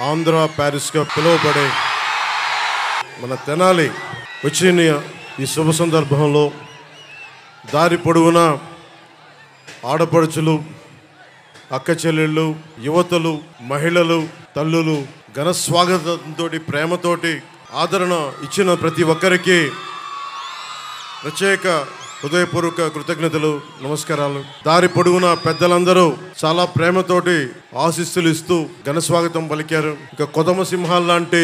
ఆంధ్ర ప్యారిస్గా పిలువబడే మన తెనాలి వచ్చిన ఈ శుభ సందర్భంలో దారి పొడవున ఆడపడుచులు, అక్క చెల్లెళ్ళు, యువతలు, మహిళలు, తల్లులు ఘన స్వాగతంతో ప్రేమతోటి ఆదరణ ఇచ్చిన ప్రతి ఒక్కరికి ప్రత్యేక హృదయపూర్వక కృతజ్ఞతలు, నమస్కారాలు. దారి పొడుగున పెద్దలందరూ చాలా ప్రేమతోటి ఆశీస్సులు ఇస్తూ ఘన స్వాగతం పలికారు. ఇక కొదమ సింహాల్ లాంటి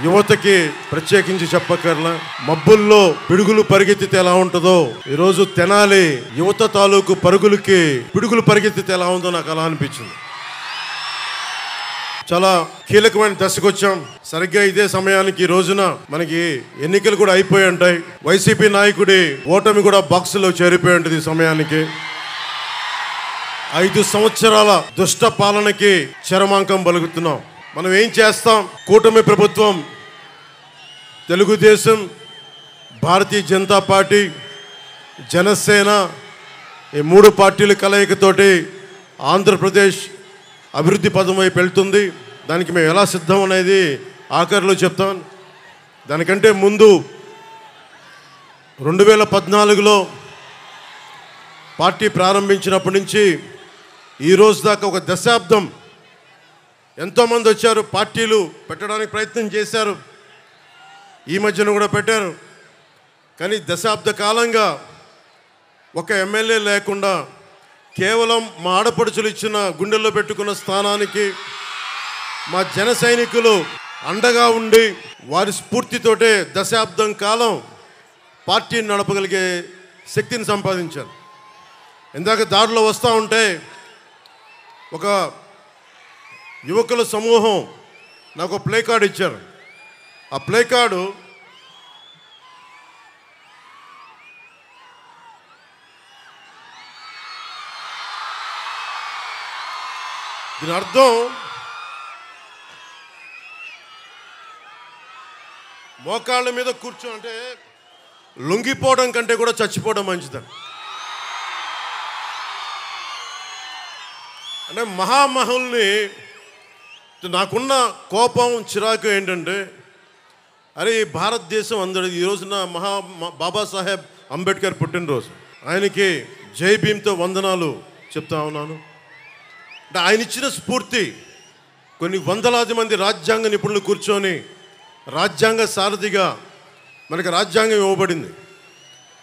యువతకి ప్రత్యేకించి చెప్పకర్లా. మబ్బుల్లో పిడుగులు పరిగెత్తితే ఎలా ఉంటుందో ఈరోజు తెనాలి యువత తాలూకు పరుగులకి పిడుగులు పరిగెత్తితే ఎలా ఉందో నాకు అలా అనిపించింది. చాలా కీలకమైన దశకు వచ్చాం. సరిగ్గా ఇదే సమయానికి ఈ రోజున మనకి ఎన్నికలు కూడా అయిపోయి ఉంటాయి. వైసీపీ నాయకుడి ఓటమి కూడా బాక్సులో చేరిపోయి ఉంటుంది. ఈ సమయానికి 5 సంవత్సరాల దుష్ట పాలనకి చరమాంకం పలుకుతున్నాం. మనం ఏం చేస్తాం? కూటమి ప్రభుత్వం, తెలుగుదేశం, భారతీయ జనతా పార్టీ, జనసేన ఈ 3 పార్టీల కలయికతోటి ఆంధ్రప్రదేశ్ అభివృద్ధి పదం వైపు వెళ్తుంది. దానికి మేము ఎలా సిద్ధం అనేది ఆఖరిలో చెప్తాను. దానికంటే ముందు 2014లో పార్టీ ప్రారంభించినప్పటి నుంచి ఈ రోజు దాకా ఒక దశాబ్దం ఎంతోమంది వచ్చారు, పార్టీలు పెట్టడానికి ప్రయత్నం చేశారు, ఈ మధ్యన కూడా పెట్టారు. కానీ దశాబ్ద కాలంగా ఒక ఎమ్మెల్యే లేకుండా కేవలం మా ఆడపడుచులు ఇచ్చిన గుండెల్లో పెట్టుకున్న స్థానానికి మా జన సైనికులు అండగా ఉండి వారి స్ఫూర్తితోటే దశాబ్దం కాలం పార్టీని నడపగలిగే శక్తిని సంపాదించారు. ఇందాక దారిలో వస్తూ ఉంటే ఒక యువకుల సమూహం నాకు ప్లే కార్డు ఇచ్చారు. ఆ ప్లే కార్డు దీని అర్థం మోకాళ్ళ మీద కూర్చో అంటే లొంగిపోవడం కంటే కూడా చచ్చిపోవడం మంచిదని. అంటే మహామహుల్ని నాకున్న కోపం, చిరాకు ఏంటంటే అరే ఈ భారతదేశం అందరి ఈ రోజున బాబాసాహెబ్ అంబేద్కర్ పుట్టినరోజు. ఆయనకి జై భీమ్తో వందనాలు చెప్తా ఉన్నాను. అంటే ఆయన ఇచ్చిన స్ఫూర్తి కొన్ని వందలాది మంది రాజ్యాంగ నిపుణులు కూర్చొని రాజ్యాంగ సారథిగా మనకి రాజ్యాంగం ఇవ్వబడింది.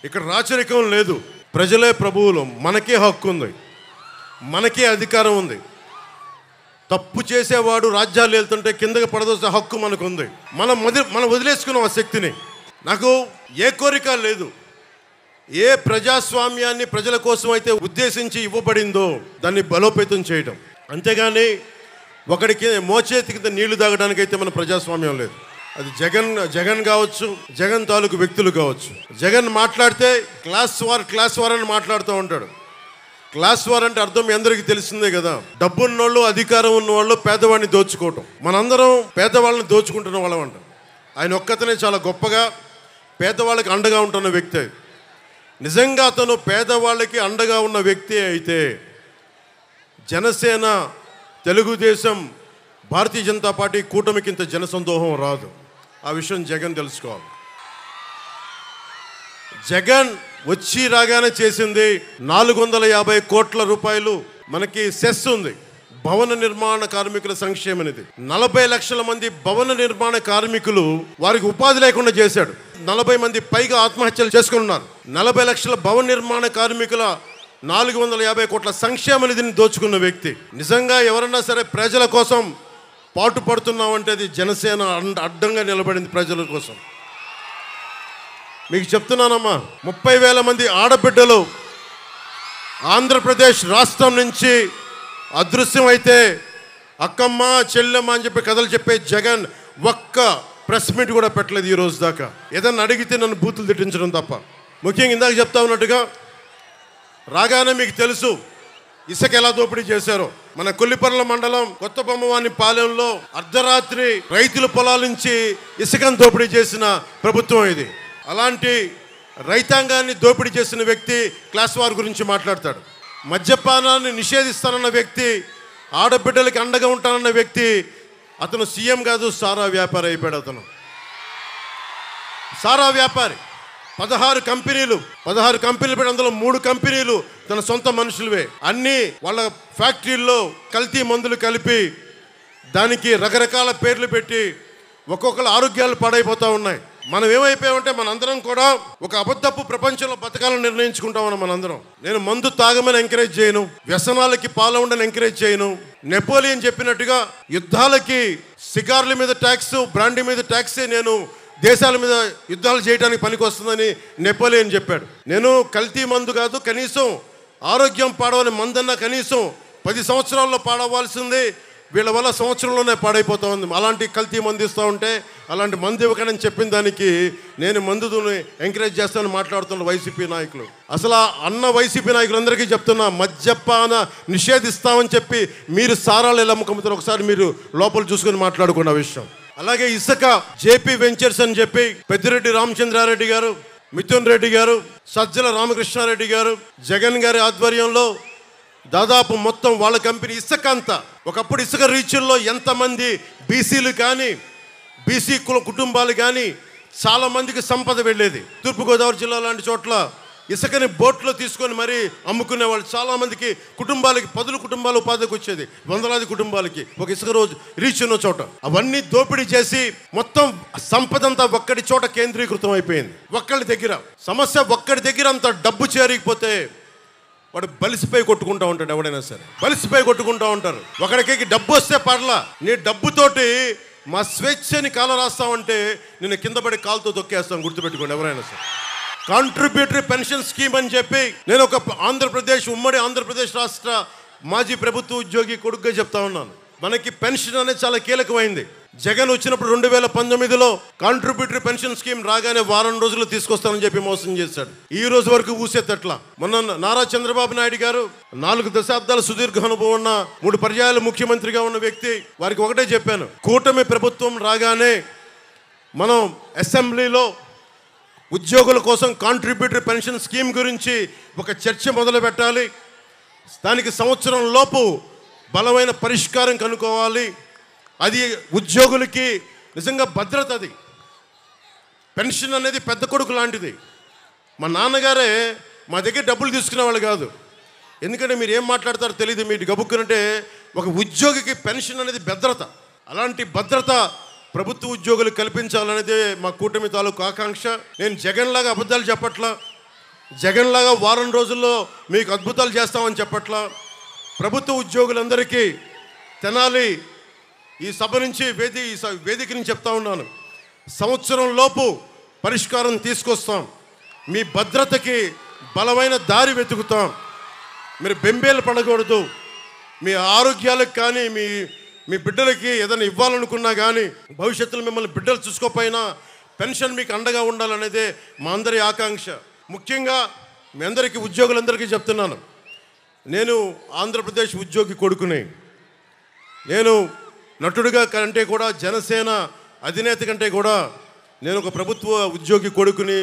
ఇక్కడ రాచరికం లేదు, ప్రజలే ప్రభువులు, మనకే హక్కు ఉంది, మనకే అధికారం ఉంది. తప్పు చేసేవాడు రాజ్యాలు వెళ్తుంటే కిందకి పడదోసే హక్కు మనకు ఉంది. మనం వదిలేసుకున్నాం ఆ శక్తిని. నాకు ఏ కోరిక లేదు. ఏ ప్రజాస్వామ్యాన్ని ప్రజల కోసం అయితే ఉద్దేశించి ఇవ్వబడిందో దాన్ని బలోపేతం చేయడం, అంతేగాని ఒకడికి మోచేతి కింద నీళ్లు తాగడానికైతే మన ప్రజాస్వామ్యం లేదు. అది జగన్ కావచ్చు, జగన్ తాలూకు వ్యక్తులు కావచ్చు. జగన్ మాట్లాడితే క్లాస్ వార్ అని మాట్లాడుతూ ఉంటాడు. క్లాస్ వార్ అంటే అర్థం మీ అందరికీ తెలిసిందే కదా. డబ్బున్నోళ్ళు, అధికారం ఉన్నవాళ్ళు పేదవాడిని దోచుకోవటం. మనందరం పేదవాళ్ళని దోచుకుంటున్న వాళ్ళం అంట. ఆయన ఒక్కతనే చాలా గొప్పగా పేదవాళ్ళకి అండగా ఉంటున్న వ్యక్తి. నిజంగా అతను పేదవాళ్ళకి అండగా ఉన్న వ్యక్తి అయితే జనసేన, తెలుగుదేశం, భారతీయ జనతా పార్టీ కూటమికి ఇంత జనసందోహం రాదు. ఆ విషయం జగన్ తెలుసుకోవాలి. జగన్ వచ్చి రాగానే చేసింది 450 కోట్ల రూపాయలు మనకి సెస్ ఉంది. భవన నిర్మాణ కార్మికుల సంక్షేమ నిధి. 40 లక్షల మంది భవన నిర్మాణ కార్మికులు వారికి ఉపాధి లేకుండా చేశాడు. 40 మంది పైగా ఆత్మహత్యలు చేసుకుని ఉన్నారు. 40 లక్షల భవన నిర్మాణ కార్మికుల 450 కోట్ల సంక్షేమ నిధిని దోచుకున్న వ్యక్తి. నిజంగా ఎవరన్నా సరే ప్రజల కోసం పాటు పడుతున్నామంటే అది జనసేన అడ్డంగా నిలబడింది ప్రజల కోసం. మీకు చెప్తున్నానమ్మా, 30,000 మంది ఆడబిడ్డలు ఆంధ్రప్రదేశ్ రాష్ట్రం నుంచి అదృశ్యం అయితే అక్కమ్మ, చెల్లెమ్మ అని చెప్పి కథలు చెప్పే జగన్ ఒక్క ప్రెస్ మీట్ కూడా పెట్టలేదు ఈ రోజు దాకా. ఏదన్నా అడిగితే నన్ను బూతులు తిట్టించడం తప్ప. ముఖ్యంగా ఇందాక చెప్తా ఉన్నట్టుగా రాగానే మీకు తెలుసు ఇసుక ఎలా దోపిడీ చేశారో. మన కొల్లిపర్ల మండలం కొత్త బొమ్మవాని పాలెంలో అర్ధరాత్రి రైతుల పొలాల నుంచి ఇసుకను దోపిడీ చేసిన ప్రభుత్వం ఇది. అలాంటి రైతాంగాన్ని దోపిడీ చేసిన వ్యక్తి క్లాస్ వార్ గురించి మాట్లాడతాడు. మద్యపానాన్ని నిషేధిస్తానన్న వ్యక్తి, ఆడబిడ్డలకి అండగా ఉంటానన్న వ్యక్తి అతను సీఎం కాదు, సారా వ్యాపారి అయిపోయాడు. అతను సారా వ్యాపారి. 16 కంపెనీలు పెట్టి అందులో 3 కంపెనీలు తన సొంత మనుషులవే. అన్నీ వాళ్ళ ఫ్యాక్టరీల్లో కల్తీ మందులు కలిపి దానికి రకరకాల పేర్లు పెట్టి ఒక్కొక్కరు ఆరోగ్యాలు పాడైపోతూ ఉన్నాయి. మనం ఏమైపోయామంటే మనందరం కూడా ఒక అబద్ధపు ప్రపంచంలో బతకాలని నిర్ణయించుకుంటామని మనందరం. నేను మందు తాగమని ఎంకరేజ్ చేయను, వ్యసనాలకి పాల్గొనని ఎంకరేజ్ చేయను. నెపోలియన్ చెప్పినట్టుగా యుద్ధాలకి సిగార్ల మీద ట్యాక్స్, బ్రాండీ మీద ట్యాక్సే నేను దేశాల మీద యుద్ధాలు చేయడానికి పనికి వస్తుందని నెపోలియన్ చెప్పాడు. నేను కల్తీ మందు కాదు, కనీసం ఆరోగ్యం పాడవని మందన్నా కనీసం 10 సంవత్సరాల్లో పాడవలసింది వీళ్ళ వల్ల సంవత్సరంలోనే పాడైపోతా ఉంది. అలాంటి కల్తీ మందు ఇస్తూ ఉంటే అలాంటి మందు ఇవ్వకని చెప్పిన దానికి నేను మందుని ఎంకరేజ్ చేస్తానని మాట్లాడుతున్న వైసీపీ నాయకులు. అసలు అన్న వైసీపీ నాయకులందరికీ చెప్తున్నా, మద్యపాన నిషేధిస్తామని చెప్పి మీరు సారాలు ఎలా అమ్ముకుంటారు ఒకసారి మీరు లోపల చూసుకొని మాట్లాడుకున్న విషయం. అలాగే ఇసుక జేపీ వెంచర్స్ అని చెప్పి పెద్దిరెడ్డి రామచంద్రారెడ్డి గారు, మిథున్ రెడ్డి గారు, సజ్జల రామకృష్ణారెడ్డి గారు, జగన్ గారి ఆధ్వర్యంలో దాదాపు మొత్తం వాళ్ళ కంపెనీ ఇసుక అంతా. ఒకప్పుడు ఇసుక రీచుల్లో ఎంతమంది బీసీలు కానీ బీసీ కుటుంబాలు కానీ చాలా మందికి సంపద వెళ్ళేది. తూర్పుగోదావరి జిల్లా లాంటి చోట్ల ఇసుకని బోట్లో తీసుకొని మరీ అమ్ముకునే వాళ్ళు చాలా మందికి కుటుంబాలకి 10 కుటుంబాలు ఉపాధికి వచ్చేది, వందలాది కుటుంబాలకి ఒక ఇసుక రోజు రీచ్ ఉన్న చోట. అవన్నీ దోపిడీ చేసి మొత్తం సంపద అంతా ఒక్కడి చోట కేంద్రీకృతం అయిపోయింది. ఒక్కడి దగ్గర సమస్య, ఒక్కడి దగ్గర అంత డబ్బు చేరిగిపోతే వాడు బలిసిపోయి కొట్టుకుంటూ ఉంటాడు. ఎవడైనా సరే బలిసిపోయి కొట్టుకుంటూ ఉంటారు. ఒకడికి డబ్బు వస్తే పర్లా, నీ డబ్బుతోటి మా స్వేచ్ఛని కాల రాస్తామంటే నేను కింద పడి కాలుతో తొక్కేస్తాను, గుర్తుపెట్టుకోండి ఎవరైనా సరే. కాంట్రిబ్యూటరీ పెన్షన్ స్కీమ్ అని చెప్పి నేను ఒక ఉమ్మడి ఆంధ్రప్రదేశ్ రాష్ట్ర మాజీ ప్రభుత్వ ఉద్యోగి కొడుకుగా చెప్తా ఉన్నాను. మనకి పెన్షన్ అనేది చాలా కీలకమైంది. జగన్ వచ్చినప్పుడు 2019లో కాంట్రిబ్యూటరీ పెన్షన్ స్కీమ్ రాగానే వారం రోజులు తీసుకొస్తానని చెప్పి మోసం చేశాడు. ఈ రోజు వరకు ఊసేతట్లా. మొన్న నారా చంద్రబాబు నాయుడు గారు 4 దశాబ్దాల సుదీర్ఘ అనుభవం ఉన్న 3 పర్యాయాలు ముఖ్యమంత్రిగా ఉన్న వ్యక్తి, వారికి ఒకటే చెప్పాను, కూటమి ప్రభుత్వం రాగానే మనం అసెంబ్లీలో ఉద్యోగుల కోసం కాంట్రిబ్యూటరీ పెన్షన్ స్కీమ్ గురించి ఒక చర్చ మొదలు పెట్టాలి. దానికి సంవత్సరం లోపు బలమైన పరిష్కారం కనుక్కోవాలి. అది ఉద్యోగులకి నిజంగా భద్రత. అది పెన్షన్ అనేది పెద్ద కొడుకు లాంటిది. మా నాన్నగారే మా దగ్గర డబ్బులు తీసుకునేవాళ్ళు కాదు. ఎందుకంటే మీరు ఏం మాట్లాడతారో తెలియదు, మీరు గబుక్కునంటే ఒక ఉద్యోగికి పెన్షన్ అనేది భద్రత. అలాంటి భద్రత ప్రభుత్వ ఉద్యోగులు కల్పించాలనేది మా కూటమి తాలూకు ఆకాంక్ష. నేను జగన్ లాగా అబద్ధాలు చెప్పట్లా, జగన్ లాగా వారం రోజుల్లో మీకు అద్భుతాలు చేస్తామని చెప్పట్లా. ప్రభుత్వ ఉద్యోగులందరికీ తెనాలి ఈ సభ నుంచి వేదిక నుంచి చెప్తా ఉన్నాను, సంవత్సరం లోపు పరిష్కారం తీసుకొస్తాం. మీ భద్రతకి బలమైన దారి వెతుకుతాం. మీరు బెంబేలు పడకూడదు. మీ ఆరోగ్యాలకు కానీ మీ బిడ్డలకి ఏదైనా ఇవ్వాలనుకున్నా కానీ భవిష్యత్తులో మిమ్మల్ని బిడ్డలు చూసుకోకపోయినా పెన్షన్ మీకు అండగా ఉండాలనేదే మా అందరి ఆకాంక్ష. ముఖ్యంగా మీ అందరికీ ఉద్యోగులందరికీ చెప్తున్నాను, నేను ఆంధ్రప్రదేశ్ ఉద్యోగి కొడుకుని. నేను నటుడిగా కంటే కూడా, జనసేన అధినేత కంటే కూడా నేను ఒక ప్రభుత్వ ఉద్యోగి కొడుకుని.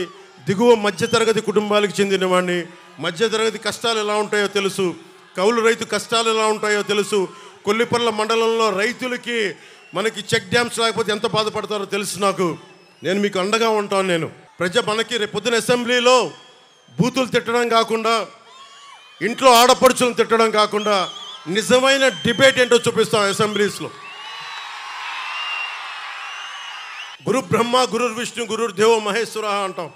దిగువ మధ్యతరగతి కుటుంబాలకు చెందినవాడిని. మధ్యతరగతి కష్టాలు ఎలా ఉంటాయో తెలుసు, కౌలు రైతు కష్టాలు ఎలా ఉంటాయో తెలుసు. కొల్లిపర్ల మండలంలో రైతులకి మనకి చెక్ డ్యామ్స్ లేకపోతే ఎంత బాధపడతారో తెలుసు నాకు. నేను మీకు అండగా ఉంటాను. నేను మనకి రేపు పొద్దున అసెంబ్లీలో బూతులు తిట్టడం కాకుండా, ఇంట్లో ఆడపడుచులను తిట్టడం కాకుండా నిజమైన డిబేట్ ఏంటో చూపిస్తాం అసెంబ్లీస్లో. గురు బ్రహ్మ గురు విష్ణు గురు దేవో మహేశ్వర అంటాం.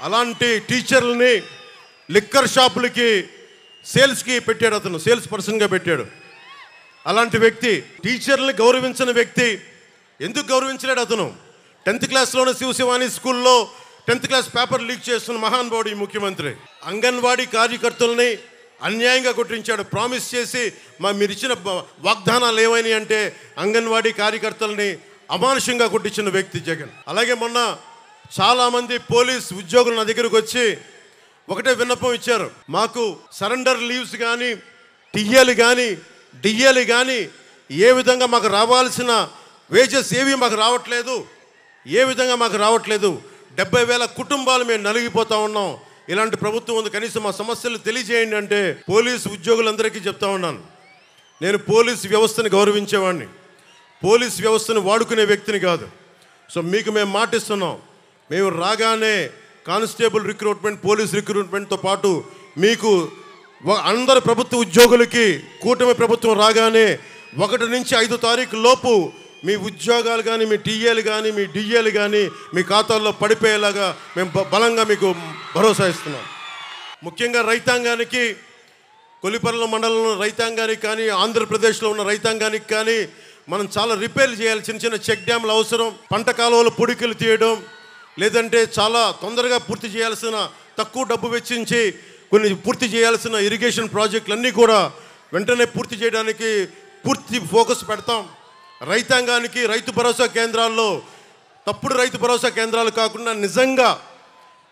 అలాంటి టీచర్లని లిక్కర్ షాపులకి సేల్స్కి పెట్టాడు. అతను సేల్స్ పర్సన్గా పెట్టాడు. అలాంటి వ్యక్తి, టీచర్లని గౌరవించిన వ్యక్తి. ఎందుకు గౌరవించలేడు అతను? 10th క్లాస్లోనే శివశివాని స్కూల్లో 10th క్లాస్ పేపర్ లీక్ చేస్తున్న మహానుభావుడు ఈ ముఖ్యమంత్రి. అంగన్వాడీ కార్యకర్తలని అన్యాయంగా కొట్టించాడు. ప్రామిస్ చేసి మీరు ఇచ్చిన వాగ్దానాలు ఏమైనాయి అంటే అంగన్వాడీ కార్యకర్తలని అమానుషంగా కొట్టించిన వ్యక్తి జగన్. అలాగే మొన్న చాలామంది పోలీస్ ఉద్యోగులు నా దగ్గరకు వచ్చి ఒకటే విన్నపం ఇచ్చారు, మాకు సరెండర్ లీవ్స్ కానీ టీఏలు కానీ డిఏలు కానీ ఏ విధంగా మాకు రావాల్సిన వేజెస్ ఏవి మాకు రావట్లేదు, ఏ విధంగా మాకు రావట్లేదు. 70,000 కుటుంబాలు మేము నలిగిపోతా ఉన్నాం. ఇలాంటి ప్రభుత్వం ఉంది, కనీసం మా సమస్యలు తెలియజేయండి అంటే పోలీసు ఉద్యోగులందరికీ చెప్తా ఉన్నాను, నేను పోలీసు వ్యవస్థని గౌరవించేవాడిని. పోలీస్ వ్యవస్థను వాడుకునే వ్యక్తిని కాదు. సో మీకు మేము మాటిస్తున్నాం, మేము రాగానే కానిస్టేబుల్ రిక్రూట్మెంట్, పోలీస్ రిక్రూట్మెంట్తో పాటు మీకు అందరు ప్రభుత్వ ఉద్యోగులకి కూటమి ప్రభుత్వం రాగానే 1 నుంచి 5 తారీఖు లోపు మీ ఉద్యోగాలు కానీ, మీ టీఏలు కానీ, మీ డిఏలు కానీ మీ ఖాతాల్లో పడిపోయేలాగా మేము బలంగా మీకు భరోసా ఇస్తున్నాం. ముఖ్యంగా రైతాంగానికి, కొలిపర్ల మండలంలో రైతాంగానికి కానీ, ఆంధ్రప్రదేశ్లో ఉన్న రైతాంగానికి కానీ మనం చాలా రిపేర్లు చేయాలి. చిన్న చిన్న చెక్ డ్యామ్లు అవసరం, పంట కాలువలు పొడికలు తీయడం, లేదంటే చాలా తొందరగా పూర్తి చేయాల్సిన, తక్కువ డబ్బు వెచ్చించి కొన్ని పూర్తి చేయాల్సిన ఇరిగేషన్ ప్రాజెక్టులన్నీ కూడా వెంటనే పూర్తి చేయడానికి పూర్తి ఫోకస్ పెడతాం. రైతాంగానికి రైతు భరోసా కేంద్రాల్లో తప్పుడు రైతు భరోసా కేంద్రాలు కాకుండా నిజంగా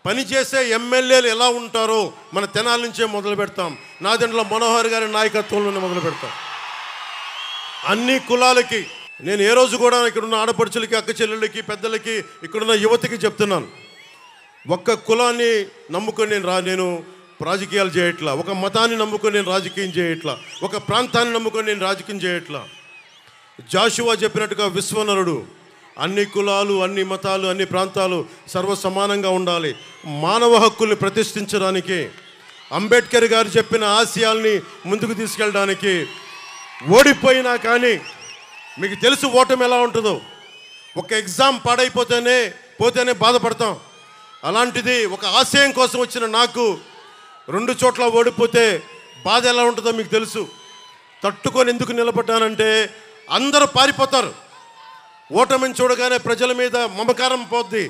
పనిచేసే ఎమ్మెల్యేలు ఎలా ఉంటారో మన తెనాల నుంచే మొదలు పెడతాం. నాదెండ్ల మనోహర్ గారి నాయకత్వంలోనే మొదలు పెడతాం. అన్ని కులాలకి నేను ఏ రోజు కూడా ఇక్కడున్న ఆడపడుచులకి, అక్క చెల్లెళ్ళకి, పెద్దలకి, ఇక్కడున్న యువతకి చెప్తున్నాను, ఒక్క కులాన్ని నమ్ముకొని నేను రాజకీయాలు చేయట్లా, ఒక మతాన్ని నమ్ముకొని నేను రాజకీయం చేయట్లా, ఒక ప్రాంతాన్ని నమ్ముకొని నేను రాజకీయం చేయట్లా. జాషువా చెప్పినట్టుగా విశ్వనరుడు, అన్ని కులాలు, అన్ని మతాలు, అన్ని ప్రాంతాలు సర్వసమానంగా ఉండాలి. మానవ హక్కుల్ని ప్రతిష్ఠించడానికి, అంబేద్కర్ గారు చెప్పిన ఆశయాల్ని ముందుకు తీసుకెళ్ళడానికి, ఓడిపోయినా కానీ మీకు తెలుసు ఓటమి ఎలా ఉంటుందో. ఒక ఎగ్జామ్ పోతేనే బాధపడతాం. అలాంటిది ఒక ఆశయం కోసం వచ్చిన నాకు 2 చోట్ల ఓడిపోతే బాధ ఎలా ఉంటుందో మీకు తెలుసు. తట్టుకొని ఎందుకు నిలబడ్డానంటే అందరూ పారిపోతారు. ఓటమిని చూడగానే ప్రజల మీద మమకారం పోద్ది,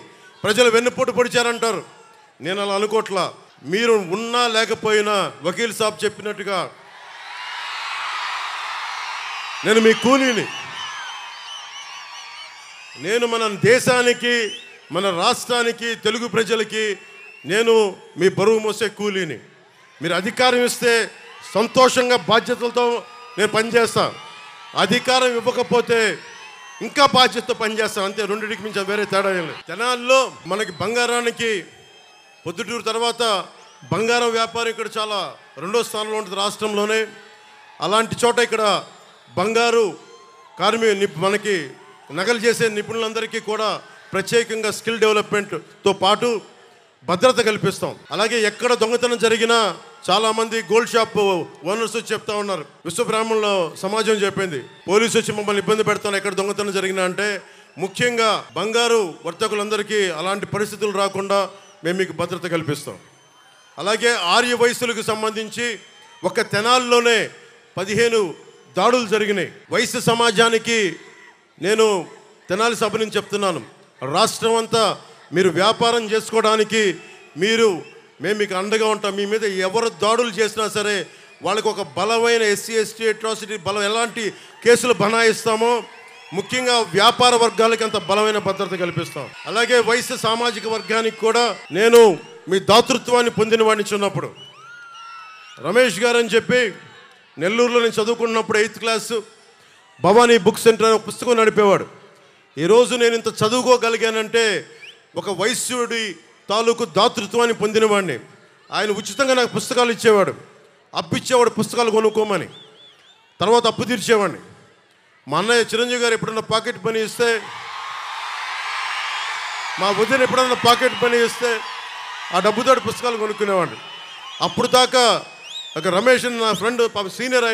ప్రజలు వెన్నుపోటు పొడిచారంటారు. నేను అలా అనుకోట్లా. మీరు ఉన్నా లేకపోయినా వకీల్ సాబ్ చెప్పినట్టుగా నేను మీ కూలీని. నేను మన దేశానికి, మన రాష్ట్రానికి, తెలుగు ప్రజలకి నేను మీ బరువు మోసే కూలీని. మీరు అధికారం ఇస్తే సంతోషంగా బాధ్యతలతో నేను పనిచేస్తాను. అధికారం ఇవ్వకపోతే ఇంకా బాధ్యతతో పనిచేస్తాను. అంతే, రెండింటికి మించి వేరే తేడా ఏం లేదు. తెనాలిలో మనకి బంగారానికి పొద్దుటూరు తర్వాత బంగారం వ్యాపారం ఇక్కడ చాలా 2వ స్థానంలో ఉంటుంది రాష్ట్రంలోనే. అలాంటి చోట ఇక్కడ బంగారు మనకి నగలు చేసే నిపుణులందరికీ కూడా ప్రత్యేకంగా స్కిల్ డెవలప్మెంట్తో పాటు భద్రత కల్పిస్తాం. అలాగే ఎక్కడ దొంగతనం జరిగినా చాలామంది గోల్డ్ షాప్ ఓనర్స్ వచ్చి చెప్తా ఉన్నారు, విశ్వబ్రాహ్మణుల సమాజం చెప్పింది, పోలీసు వచ్చి మమ్మల్ని ఇబ్బంది పెడతాను ఎక్కడ దొంగతనం జరిగినా అంటే. ముఖ్యంగా బంగారు వర్తకులందరికీ అలాంటి పరిస్థితులు రాకుండా మేము మీకు భద్రత కల్పిస్తాం. అలాగే ఆర్య వయసులకు సంబంధించి ఒక తెనాల్లోనే 15 దాడులు జరిగినాయి. వయసు సమాజానికి నేను తెనాలి సభ నుంచి చెప్తున్నాను, రాష్ట్రం అంతా మీరు వ్యాపారం చేసుకోవడానికి మేము మీకు అండగా ఉంటాం. మీ మీద ఎవరు దాడులు చేసినా సరే వాళ్ళకి ఒక బలమైన ఎస్సీ ఎస్టీ అట్రాసిటీ ఎలాంటి కేసులు బనాయిస్తామో ముఖ్యంగా వ్యాపార వర్గాలకి అంత బలమైన భద్రత కల్పిస్తాం. అలాగే వయసు సామాజిక వర్గానికి కూడా నేను మీ దాతృత్వాన్ని పొందిన వాడిని చిన్నప్పుడు. రమేష్ గారు అని చెప్పి నెల్లూరులో నేను చదువుకున్నప్పుడు 8th class Bhavani book centre అనే పుస్తకం నడిపేవాడు. ఈరోజు నేను ఇంత చదువుకోగలిగానంటే ఒక వైశ్యుడి తాలూకు దాతృత్వాన్ని పొందినవాడిని. ఆయన ఉచితంగా నాకు పుస్తకాలు ఇచ్చేవాడు, అప్పిచ్చేవాడు పుస్తకాలు కొనుక్కోమని. తర్వాత అప్పు తీర్చేవాడిని. మా అన్నయ్య చిరంజీవి గారు ఎప్పుడన్నా పాకెట్ పని ఇస్తే, మా వదిన ఎప్పుడన్నా పాకెట్ పని ఇస్తే ఆ డబ్బుతోటి పుస్తకాలు కొనుక్కునేవాడిని. అప్పుడు దాకా ఒక రమేష్ నా ఫ్రెండ్ సీనియర్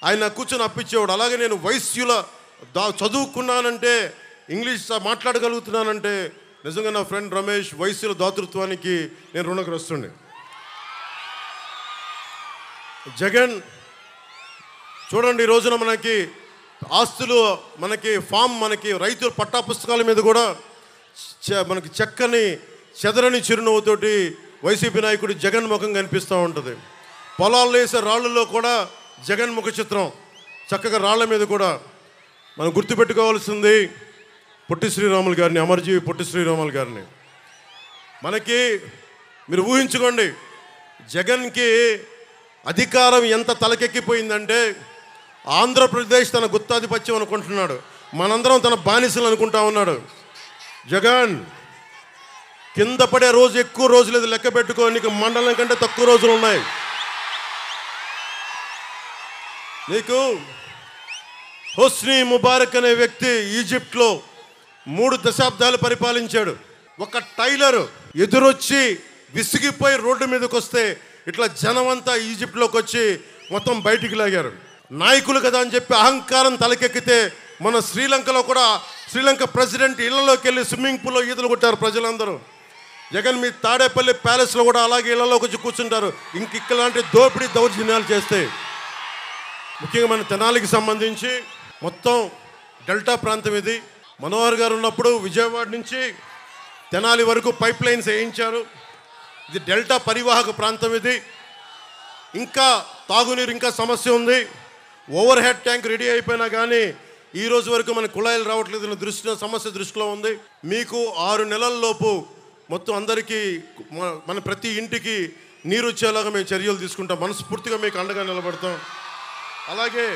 ఆయన కూర్చొని అప్పిచ్చేవాడు. అలాగే నేను వైశ్యుల చదువుకున్నానంటే, ఇంగ్లీష్ మాట్లాడగలుగుతున్నానంటే నిజంగా నా ఫ్రెండ్ రమేష్ వైశ్యుల దాతృత్వానికి నేను రుణగ్రస్తుండే. జగన్ చూడండి, ఈ రోజున మనకి ఆస్తులు, మనకి ఫామ్, మనకి రైతుల పట్టా పుస్తకాల మీద కూడా మనకి చక్కని చెదరని చిరునవ్వుతోటి వైసీపీ నాయకుడు జగన్ ముఖం కనిపిస్తూ ఉంటుంది. పొలాల్లో వేసే రాళ్ళల్లో కూడా జగన్ ముఖ చిత్రం చక్కగా రాళ్ల మీద కూడా మనం గుర్తుపెట్టుకోవాల్సింది పొట్టి శ్రీరాములు గారిని, అమరజీవి పొట్టి శ్రీరాములు గారిని. మనకి మీరు ఊహించుకోండి, జగన్కి అధికారం ఎంత తలకెక్కిపోయిందంటే ఆంధ్రప్రదేశ్ తన గుత్తాధిపత్యం అనుకుంటున్నాడు, మనందరం తన బానిసలు అనుకుంటా ఉన్నాడు. జగన్ కింద పడే రోజు ఎక్కువ రోజులు ఇది లెక్క పెట్టుకో, నీకు మండలం కంటే తక్కువ రోజులు ఉన్నాయి. నీకు హోస్ని ముబారక్ అనే వ్యక్తి ఈజిప్ట్లో 3 దశాబ్దాలు పరిపాలించాడు. ఒక టైలర్ ఎదురొచ్చి విసిగిపోయి రోడ్డు మీదకి వస్తే ఇట్లా జనమంతా ఈజిప్ట్లోకి వచ్చి మొత్తం బయటికి లాగారు. నాయకులు కదా అని చెప్పి అహంకారం తలకెక్కితే మన శ్రీలంకలో కూడా శ్రీలంక ప్రెసిడెంట్ ఇళ్లలోకి వెళ్ళి స్విమ్మింగ్ పూల్లో ఈతలు కొట్టారు ప్రజలందరూ. జగన్ మీ తాడేపల్లి ప్యాలెస్లో కూడా అలాగే ఇళ్లలోకి వచ్చి కూర్చుంటారు ఇలాంటి దోపిడీ దౌర్జన్యాలు చేస్తే. ముఖ్యంగా మన తెనాలికి సంబంధించి మొత్తం డెల్టా ప్రాంతం ఇది. మనోహర్ గారు ఉన్నప్పుడు విజయవాడ నుంచి తెనాలి వరకు పైప్ లైన్స్ వేయించారు. ఇది డెల్టా పరివాహక ప్రాంతం. ఇది ఇంకా తాగునీరు ఇంకా సమస్య ఉంది. ఓవర్ హెడ్ ట్యాంక్ రెడీ అయిపోయినా కానీ ఈ రోజు వరకు మన కుళాయిలు రావట్లేదు. సమస్య దృష్టిలో ఉంది. మీకు 6 నెలల్లోపు మొత్తం అందరికీ మన ప్రతి ఇంటికి నీరు వచ్చేలాగా మేము చర్యలు తీసుకుంటాం. మనస్ఫూర్తిగా మీకు అండగా నిలబడతాం. అలాగే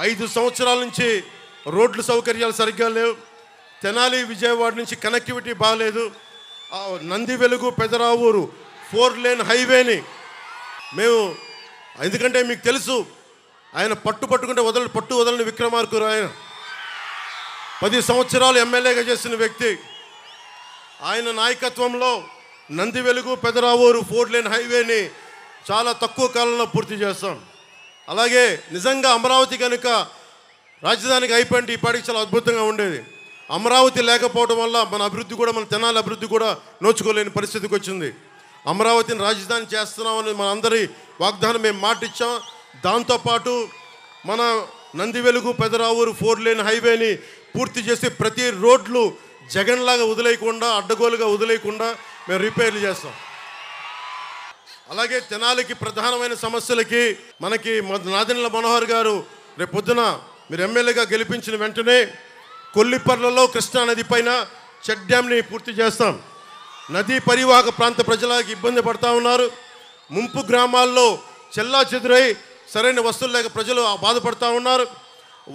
5 సంవత్సరాల నుంచి రోడ్ల సౌకర్యాలు సరిగ్గా లేవు. తెనాలి విజయవాడ నుంచి కనెక్టివిటీ బాగాలేదు. నంది వెలుగు పెదరావూరు 4 లేన్ హైవేని మేము, ఎందుకంటే మీకు తెలుసు ఆయన పట్టుకుంటే వదలని విక్రమార్కుడు. ఆయన 10 సంవత్సరాలు ఎమ్మెల్యేగా చేసిన వ్యక్తి. ఆయన నాయకత్వంలో నంది వెలుగు పెదరావూరు 4 లేన్ హైవేని చాలా తక్కువ కాలంలో పూర్తి చేస్తాం. అలాగే నిజంగా అమరావతి కనుక రాజధానికి అయిపోయింది ఈ పాటికి చాలా అద్భుతంగా ఉండేది. అమరావతి లేకపోవడం వల్ల మన అభివృద్ధి కూడా, మన తెనాలి అభివృద్ధి కూడా నోచుకోలేని పరిస్థితికి వచ్చింది. అమరావతిని రాజధాని చేస్తున్నామని మన అందరి వాగ్దానం మేము మాటిచ్చాం. దాంతోపాటు మన నంది వెలుగు పెదరావూరు 4 లేన్ హైవేని పూర్తి చేసి ప్రతి రోడ్లు జగన్లాగా వదిలేయకుండా, అడ్డగోలుగా వదిలేయకుండా మేము రిపేర్లు చేస్తాం. అలాగే తెనాలికి ప్రధానమైన సమస్యలకి మనకి నాదెండ్ల మనోహర్ గారు రేపు పొద్దున మీరు ఎమ్మెల్యేగా గెలిపించిన వెంటనే కొల్లిపర్లలో కృష్ణానది పైన చెక్ డ్యామ్ని పూర్తి చేస్తాం. నదీ పరివాహక ప్రాంత ప్రజలకు ఇబ్బంది పడతా ఉన్నారు. ముంపు గ్రామాల్లో చెల్లా చెదురై సరైన వస్తువులు లేక ప్రజలు బాధపడతా ఉన్నారు.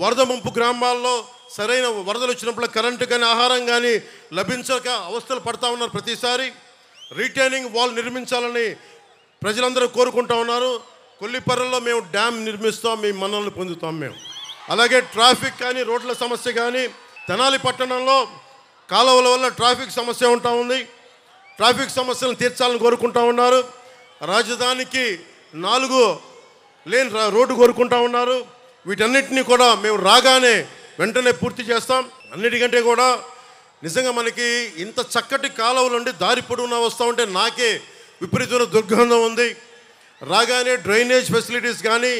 వరద ముంపు గ్రామాల్లో సరైన వరదలు వచ్చినప్పుడు కరెంటు కానీ ఆహారం కానీ లభించక అవస్థలు పడతా ఉన్నారు. ప్రతిసారి రీటైనింగ్ వాల్ నిర్మించాలని ప్రజలందరూ కోరుకుంటా ఉన్నారు. కొల్లిపర్రలో మేము డ్యామ్ నిర్మిస్తాం, మీ మన్ననలు పొందుతాం మేము. అలాగే ట్రాఫిక్ కానీ రోడ్ల సమస్య కానీ తెనాలి పట్టణంలో కాలువల వల్ల ట్రాఫిక్ సమస్య ఉంటా ఉంది. ట్రాఫిక్ సమస్యలను తీర్చాలని కోరుకుంటా ఉన్నారు. రాజధానికి 4 లేన్ రోడ్డు కోరుకుంటా ఉన్నారు. వీటన్నిటినీ కూడా మేము రాగానే వెంటనే పూర్తి చేస్తాం. అన్నిటికంటే కూడా నిజంగా మనకి ఇంత చక్కటి కాలువలు ఉండి దారి పొడవునా వస్తూ ఉంటే నాకే విపరీతమైన దుర్గంధం ఉంది. రాగానే డ్రైనేజ్ ఫెసిలిటీస్ కానీ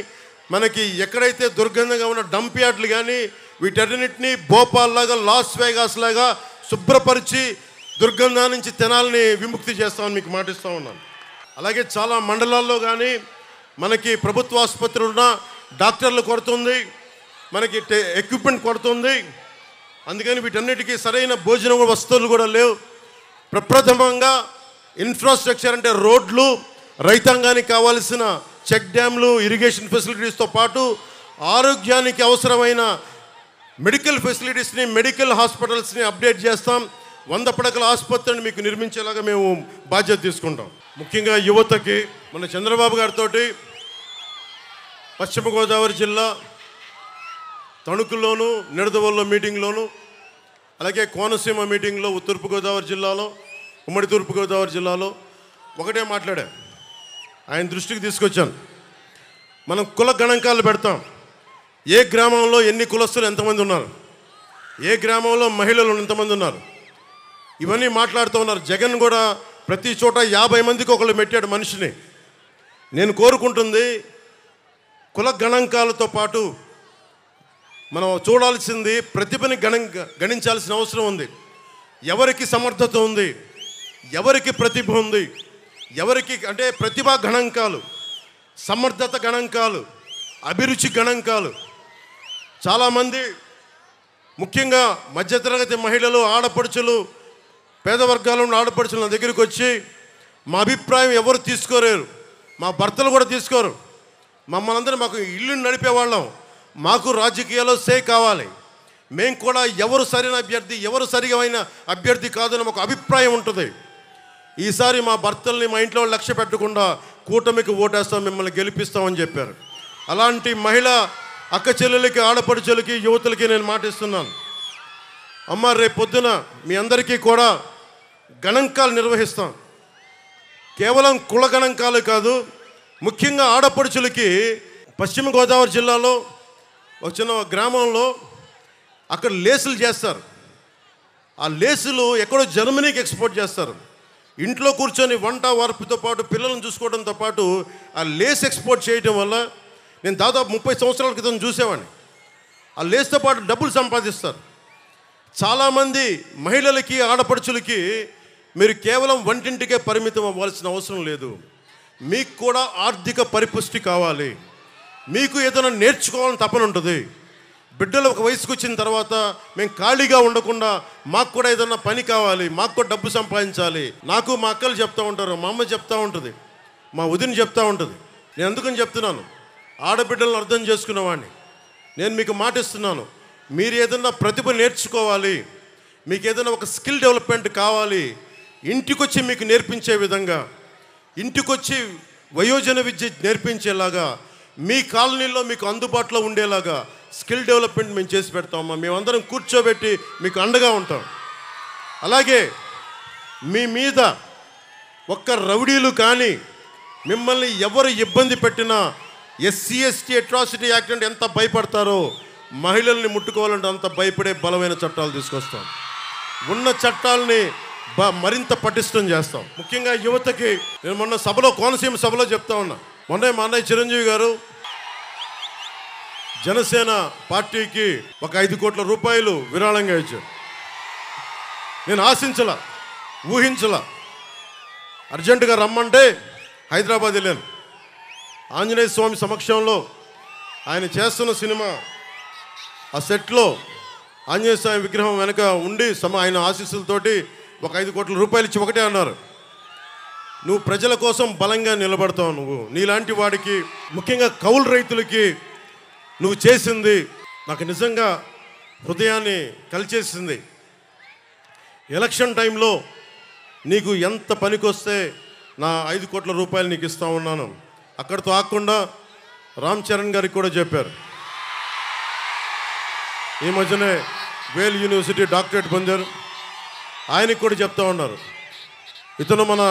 మనకి ఎక్కడైతే దుర్గంధంగా ఉన్న డంప్ యార్డ్లు కానీ వీటన్నిటినీ భోపాల్ లాగా లాస్ వేగాస్ లాగా శుభ్రపరిచి దుర్గంధం నుంచి తెనాలని విముక్తి చేస్తామని మీకు మాటిస్తూ ఉన్నాను. అలాగే చాలా మండలాల్లో కానీ మనకి ప్రభుత్వ ఆసుపత్రులు ఉన్న డాక్టర్లు కొడుతుంది, మనకి ఎక్విప్మెంట్ కొడుతుంది. అందుకని వీటన్నిటికీ సరైన భోజన వస్తువులు కూడా లేవు. ప్రప్రథమంగా ఇన్ఫ్రాస్ట్రక్చర్ అంటే రోడ్లు, రైతాంగానికి కావాల్సిన చెక్ డ్యామ్లు, ఇరిగేషన్ ఫెసిలిటీస్తో పాటు ఆరోగ్యానికి అవసరమైన మెడికల్ ఫెసిలిటీస్ని, మెడికల్ హాస్పిటల్స్ని అప్డేట్ చేస్తాం. 100 పడకల ఆసుపత్రిని మీకు నిర్మించేలాగా మేము బాధ్యత తీసుకుంటాం. ముఖ్యంగా యువతకి మన చంద్రబాబు గారితో పశ్చిమ గోదావరి జిల్లా తణుకులోను, నిడదవోలులో మీటింగ్లోను, అలాగే కోనసీమ మీటింగ్లో తూర్పుగోదావరి జిల్లాలో, ఉమ్మడి తూర్పుగోదావరి జిల్లాలో ఒకటే మాట్లాడా. ఆయన దృష్టికి తీసుకొచ్చాను. మనం కుల గణాంకాలు పెడతాం. ఏ గ్రామంలో ఎన్ని కులస్తులు ఎంతమంది ఉన్నారు, ఏ గ్రామంలో మహిళలు ఎంతమంది ఉన్నారు, ఇవన్నీ మాట్లాడుతూ ఉన్నారు. జగన్ కూడా ప్రతి చోట 50 మందికి ఒకళ్ళు పెట్టాడు మనిషిని. నేను కోరుకుంటుంది కుల గణాంకాలతో పాటు మనం చూడాల్సింది ప్రతిభని గణించాల్సిన అవసరం ఉంది. ఎవరికి సమర్థత ఉంది, ఎవరికి ప్రతిభ ఉంది, ఎవరికి అంటే ప్రతిభా గణాంకాలు, సమర్థత గణాంకాలు, అభిరుచి గణాంకాలు. చాలామంది ముఖ్యంగా మధ్యతరగతి మహిళలు, ఆడపడుచులు, పేద వర్గాల ఉన్న ఆడపడుచులు నా దగ్గరికి వచ్చి మా అభిప్రాయం ఎవరు తీసుకోలేరు, మా భర్తలు కూడా తీసుకోరు, మమ్మల్ని అందరూ మాకు ఇల్లు నడిపేవాళ్ళం, మాకు రాజకీయాల్లో సే కావాలి, మేము కూడా ఎవరు సరైన అభ్యర్థి, ఎవరు సరిగైన అభ్యర్థి కాదని మాకు అభిప్రాయం ఉంటుంది. ఈసారి మా భర్తల్ని మా ఇంట్లో లక్ష్య పెట్టకుండా కూటమికి ఓటేస్తాం, మిమ్మల్ని గెలిపిస్తామని చెప్పారు. అలాంటి మహిళ అక్క చెల్లెలకి, ఆడపడుచులకి, యువతులకి నేను మాటిస్తున్నాను. అమ్మ, రేపు పొద్దున మీ అందరికీ కూడా గణాంకాలు నిర్వహిస్తాం. కేవలం కుల గణాంకాలు కాదు, ముఖ్యంగా ఆడపడుచులకి పశ్చిమ గోదావరి జిల్లాలో ఒక చిన్న గ్రామంలో అక్కడ లేసులు చేస్తారు. ఆ లేసులు ఎక్కడో జర్మనీకి ఎక్స్పోర్ట్ చేస్తారు. ఇంట్లో కూర్చొని వంట వార్పుతో పాటు పిల్లలను చూసుకోవడంతో పాటు ఆ లేస్ ఎక్స్పోర్ట్ చేయడం వల్ల నేను దాదాపు 30 సంవత్సరాల క్రితం చూసేవాడిని. ఆ లేస్తో పాటు డబ్బులు సంపాదిస్తారు. చాలామంది మహిళలకి, ఆడపడుచులకి మీరు కేవలం వంటింటికే పరిమితం అవ్వాల్సిన అవసరం లేదు. మీకు కూడా ఆర్థిక పరిపుష్టి కావాలి, మీకు ఏదైనా నేర్చుకోవాలని తపన ఉంటుంది. బిడ్డలు ఒక వయసుకు వచ్చిన తర్వాత మేము ఖాళీగా ఉండకుండా మాకు కూడా ఏదన్నా పని కావాలి, మాకు కూడా డబ్బు సంపాదించాలి. నాకు మా అక్కలు చెప్తూ ఉంటారు, మా అమ్మ చెప్తూ ఉంటుంది, మా వదిన చెప్తూ ఉంటుంది. నేను ఎందుకని చెప్తున్నాను, ఆడబిడ్డలను అర్థం చేసుకునేవాడిని. నేను మీకు మాటిస్తున్నాను, మీరు ఏదన్నా ప్రతిభ నేర్చుకోవాలి, మీకు ఏదైనా ఒక స్కిల్ డెవలప్మెంట్ కావాలి, ఇంటికొచ్చి మీకు నేర్పించే విధంగా, ఇంటికొచ్చి వయోజన విద్య నేర్పించేలాగా, మీ కాలనీలో మీకు అందుబాటులో ఉండేలాగా స్కిల్ డెవలప్మెంట్ మేము చేసి పెడతామమ్మా. మేమందరం కూర్చోబెట్టి మీకు అండగా ఉంటాం. అలాగే మీ మీద ఒక్క రౌడీలు కానీ మిమ్మల్ని ఎవరు ఇబ్బంది పెట్టినా SC/ST అట్రాసిటీ యాక్ట్ అంటే ఎంత భయపడతారో, మహిళల్ని ముట్టుకోవాలంటే అంత భయపడే బలమైన చట్టాలు తీసుకొస్తాం. ఉన్న చట్టాలని మరింత పటిష్టం చేస్తాం. ముఖ్యంగా యువతకి నేను మొన్న సభలో, కోనసీమ సభలో చెప్తా ఉన్నా. మొన్న మా అన్నయ్య చిరంజీవి గారు జనసేన పార్టీకి ఒక 5 కోట్ల రూపాయలు విరాళంగా ఇచ్చారు. నేను ఆశించలా, ఊహించలా. అర్జెంటుగా రమ్మంటే హైదరాబాద్ వెళ్ళాను. ఆంజనేయ స్వామి సమక్షంలో ఆయన చేస్తున్న సినిమా ఆ సెట్లో ఆంజనేయ స్వామి విగ్రహం వెనక ఉండి ఆయన ఆశీస్సులతోటి ఒక 5 కోట్ల రూపాయలు ఇచ్చి ఒకటే అన్నారు, నువ్వు ప్రజల కోసం బలంగా నిలబడతావు. నువ్వు నీలాంటి వాడికి, ముఖ్యంగా కౌలు రైతులకి నువ్వు చేసింది నాకు నిజంగా హృదయాన్ని కలిచేసింది. ఎలక్షన్ టైంలో నీకు ఎంత పనికొస్తే నా 5 కోట్ల రూపాయలు నీకు ఇస్తా ఉన్నాను. అక్కడితో ఆగకుండా రామ్ చరణ్ గారికి కూడా చెప్పారు. ఈ మధ్యనే వేల్ యూనివర్సిటీ డాక్టరేట్ పొందారు. ఆయనకి కూడా చెప్తా ఉన్నారు, ఇతను మన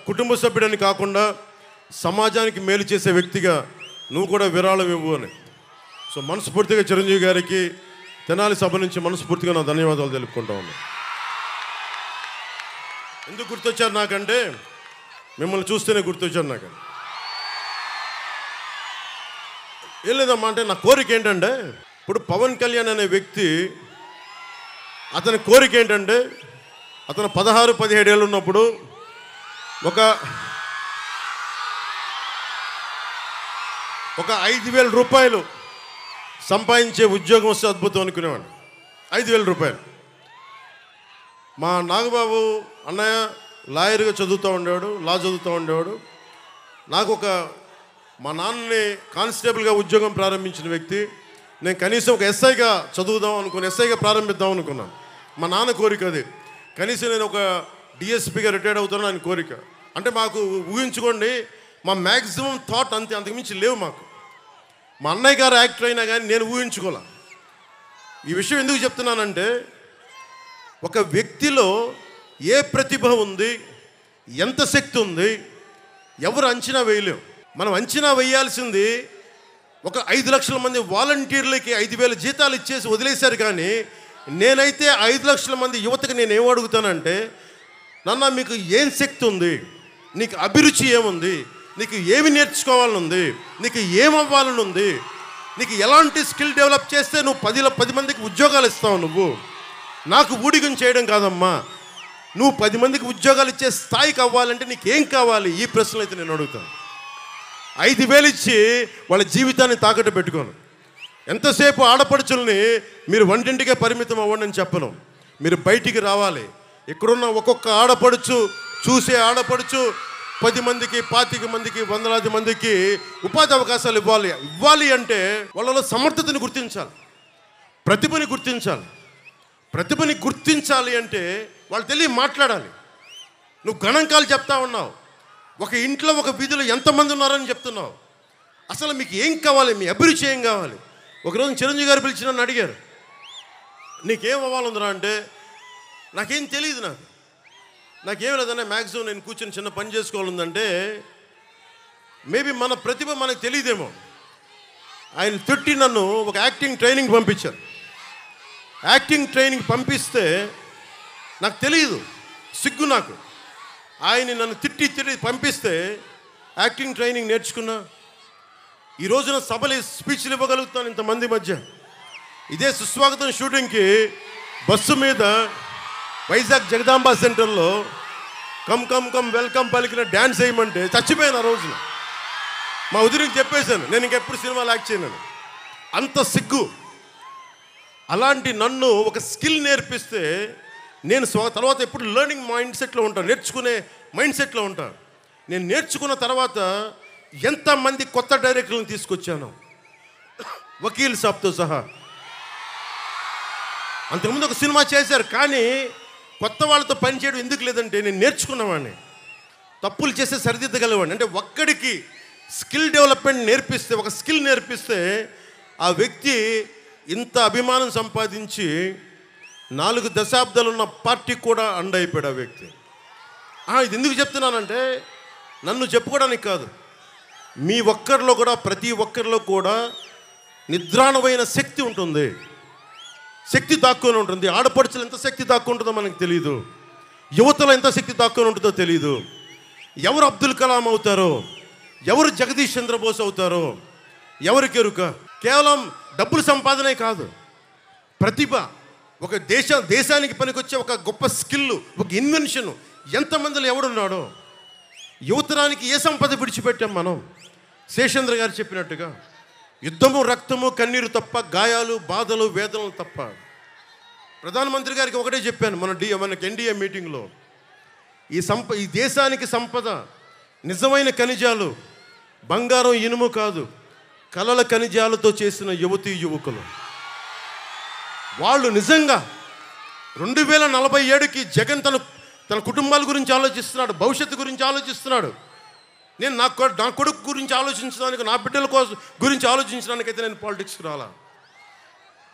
కుటుంబ సభ్యుడని కాకుండా సమాజానికి మేలు చేసే వ్యక్తిగా నువ్వు కూడా విరాళం ఇవ్వు అని. సో మనస్ఫూర్తిగా చిరంజీవి గారికి తెనాలి సభ నుంచి మనస్ఫూర్తిగా నా ధన్యవాదాలు తెలుపుకుంటా ఉన్నాను. ఎందుకు గుర్తొచ్చారు నాకంటే, మిమ్మల్ని చూస్తేనే గుర్తొచ్చారు నాకు. ఏం లేదమ్మా, అంటే నా కోరిక ఏంటంటే, ఇప్పుడు పవన్ కళ్యాణ్ అనే వ్యక్తి, అతని కోరిక ఏంటంటే, అతను 16-17 ఏళ్ళు ఉన్నప్పుడు ఒక 5,000 రూపాయలు సంపాదించే ఉద్యోగం వస్తే అద్భుతం అనుకునేవాడు. 5,000 రూపాయలు. మా నాగబాబు అన్నయ్య లాయర్గా చదువుతూ ఉండేవాడు, లా చదువుతూ ఉండేవాడు. నాకు మా నాన్నని కానిస్టేబుల్గా ఉద్యోగం ప్రారంభించిన వ్యక్తి. నేను కనీసం ఒక ఎస్ఐగా చదువుదాం అనుకుని, ఎస్ఐగా ప్రారంభిద్దాం అనుకున్నాను. మా నాన్న కోరిక అది. కనీసం నేను ఒక DSPగా రిటైర్డ్ అవుతాను ఆయన కోరిక. అంటే మాకు ఊహించుకోండి, మా మ్యాక్సిమం థాట్ అంతే, అంతకుమించి లేవు మాకు. మా అన్నయ్య గారు యాక్టర్ అయినా కానీ నేను ఊహించుకోలే. ఈ విషయం ఎందుకు చెప్తున్నానంటే, ఒక వ్యక్తిలో ఏ ప్రతిభ ఉంది, ఎంత శక్తి ఉంది, ఎవరు అంచనా వేయలేము. మనం అంచనా వేయాల్సింది ఒక 5 లక్షల మంది వాలంటీర్లకి 5,000 జీతాలు ఇచ్చేసి వదిలేశారు. కానీ నేనైతే 5 లక్షల మంది యువతకి నేను ఏం అడుగుతానంటే, నాన్న మీకు ఏం శక్తి ఉంది, నీకు అభిరుచి ఏముంది, నీకు ఏమి నేర్చుకోవాలని ఉంది, నీకు ఏమవ్వాలని ఉంది, నీకు ఎలాంటి స్కిల్ డెవలప్ చేస్తే నువ్వు 10 మందికి ఉద్యోగాలు ఇస్తావు. నువ్వు నాకు ఊడిగం చేయడం కాదమ్మా, నువ్వు 10 మందికి ఉద్యోగాలు ఇచ్చే స్థాయికి అవ్వాలంటే నీకు ఏం కావాలి, ఈ ప్రశ్నలు అయితే నేను అడుగుతాను. 5,000 ఇచ్చి వాళ్ళ జీవితాన్ని తాకట్టు పెట్టుకోను. ఎంతసేపు ఆడపడుచుల్ని మీరు వంటింటికే పరిమితం అవ్వండి అని చెప్పను. మీరు బయటికి రావాలి. ఇక్కడున్న ఒక్కొక్క ఆడపడుచు, చూసే ఆడపడుచు 10 మందికి, 25 మందికి, 100 మందికి ఉపాధి అవకాశాలు ఇవ్వాలి అంటే వాళ్ళలో సమర్థతని గుర్తించాలి, ప్రతిభని గుర్తించాలి. ప్రతిభని గుర్తించాలి అంటే వాళ్ళు తెలియ మాట్లాడాలి. నువ్వు గణాంకాలు చెప్తా ఉన్నావు, ఒక ఇంట్లో ఒక వీధిలో ఎంతమంది ఉన్నారని చెప్తున్నావు. అసలు మీకు ఏం కావాలి, మీ అభిరుచి ఏం కావాలి, ఒకరోజు చిరంజీవి గారు పిలిచి నన్ను అడిగారు, నీకేం అవ్వాలందరా అంటే, నాకేం తెలియదు, నాకేం లేదన్నా, మ్యాక్సిమం నేను కూర్చొని చిన్న పని చేసుకోవాలందంటే, మేబీ మన ప్రతిభ మనకు తెలియదేమో. ఆయన తిట్టి నన్ను ఒక యాక్టింగ్ ట్రైనింగ్ పంపించారు. యాక్టింగ్ ట్రైనింగ్ పంపిస్తే నాకు తెలియదు, సిగ్గు నాకు. ఆయన నన్ను తిట్టి పంపిస్తే యాక్టింగ్ ట్రైనింగ్ నేర్చుకున్నా. ఈ రోజున సభలు స్పీచ్లు ఇవ్వగలుగుతాను ఇంతమంది మధ్య. ఇదే సుస్వాగతం షూటింగ్కి బస్సు మీద వైజాగ్ జగదాంబ సెంటర్లో కమ్ కమ్ కమ్ వెల్కమ్ పలికిన డ్యాన్స్ వేయమంటే చచ్చిపోయాను ఆ రోజున. మా ఉదిరికి చెప్పేశాను, నేను ఇంకెప్పుడు సినిమాలు యాక్ట్ చేయను. అంత సిగ్గు. అలాంటి నన్ను ఒక స్కిల్ నేర్పిస్తే నేను తర్వాత ఎప్పుడు లెర్నింగ్ మైండ్ సెట్లో ఉంటాను, నేర్చుకునే మైండ్ సెట్లో ఉంటాను. నేను నేర్చుకున్న తర్వాత ఎంతమంది కొత్త డైరెక్టర్లను తీసుకొచ్చాను, వకీల్ సాబ్తో సహా. అంతకుముందు ఒక సినిమా చేశారు, కానీ కొత్త వాళ్ళతో పనిచేయడం ఎందుకు లేదంటే నేను నేర్చుకున్నవాడిని, తప్పులు చేస్తే సరిదిద్దగలవాడిని. అంటే ఒక్కడికి స్కిల్ డెవలప్మెంట్ నేర్పిస్తే, ఒక స్కిల్ నేర్పిస్తే ఆ వ్యక్తి ఇంత అభిమానం సంపాదించి 4 దశాబ్దాలు ఉన్న పార్టీ కూడా అండైపోయాడు ఆ వ్యక్తి. ఇది ఎందుకు చెప్తున్నానంటే నన్ను చెప్పుకోవడానికి కాదు, మీ ఒక్కరిలో కూడా, ప్రతి ఒక్కరిలో కూడా నిద్రాణమైన శక్తి ఉంటుంది, శక్తి దాక్కుని ఉంటుంది. ఆడపడుచులు ఎంత శక్తి దాక్కుంటుందో మనకు తెలియదు, యువతలో ఎంత శక్తి దాక్కుని ఉంటుందో తెలియదు. ఎవరు అబ్దుల్ కలాం అవుతారో, ఎవరు జగదీష్ చంద్రబోస్ అవుతారో ఎవరికి ఎరుక. కేవలం డబ్బులు సంపాదనే కాదు, ప్రతిభ, ఒక దేశానికి పనికొచ్చే ఒక గొప్ప స్కిల్, ఒక ఇన్వెన్షన్ ఎంతమందిలో ఎవడున్నాడో. యువతరానికి ఏ సంపద విడిచిపెట్టాం మనం? శేషేంద్ర గారు చెప్పినట్టుగా యుద్ధము, రక్తము, కన్నీరు తప్ప, గాయాలు, బాధలు, వేదనలు తప్ప. ప్రధానమంత్రి గారికి ఒకటే చెప్పాను మనకి ఎన్డీఏ మీటింగ్లో, ఈ దేశానికి సంపద నిజమైన ఖనిజాలు, బంగారం, ఇనుము కాదు, కలల ఖనిజాలతో చేసిన యువతీ యువకులు. వాళ్ళు నిజంగా 2047కి జగన్ తన కుటుంబాల గురించి ఆలోచిస్తున్నాడు, భవిష్యత్తు గురించి ఆలోచిస్తున్నాడు. నేను నా కొడుకు గురించి ఆలోచించడానికి, నా బిడ్డల గురించి ఆలోచించడానికైతే నేను పాలిటిక్స్కి రాలా.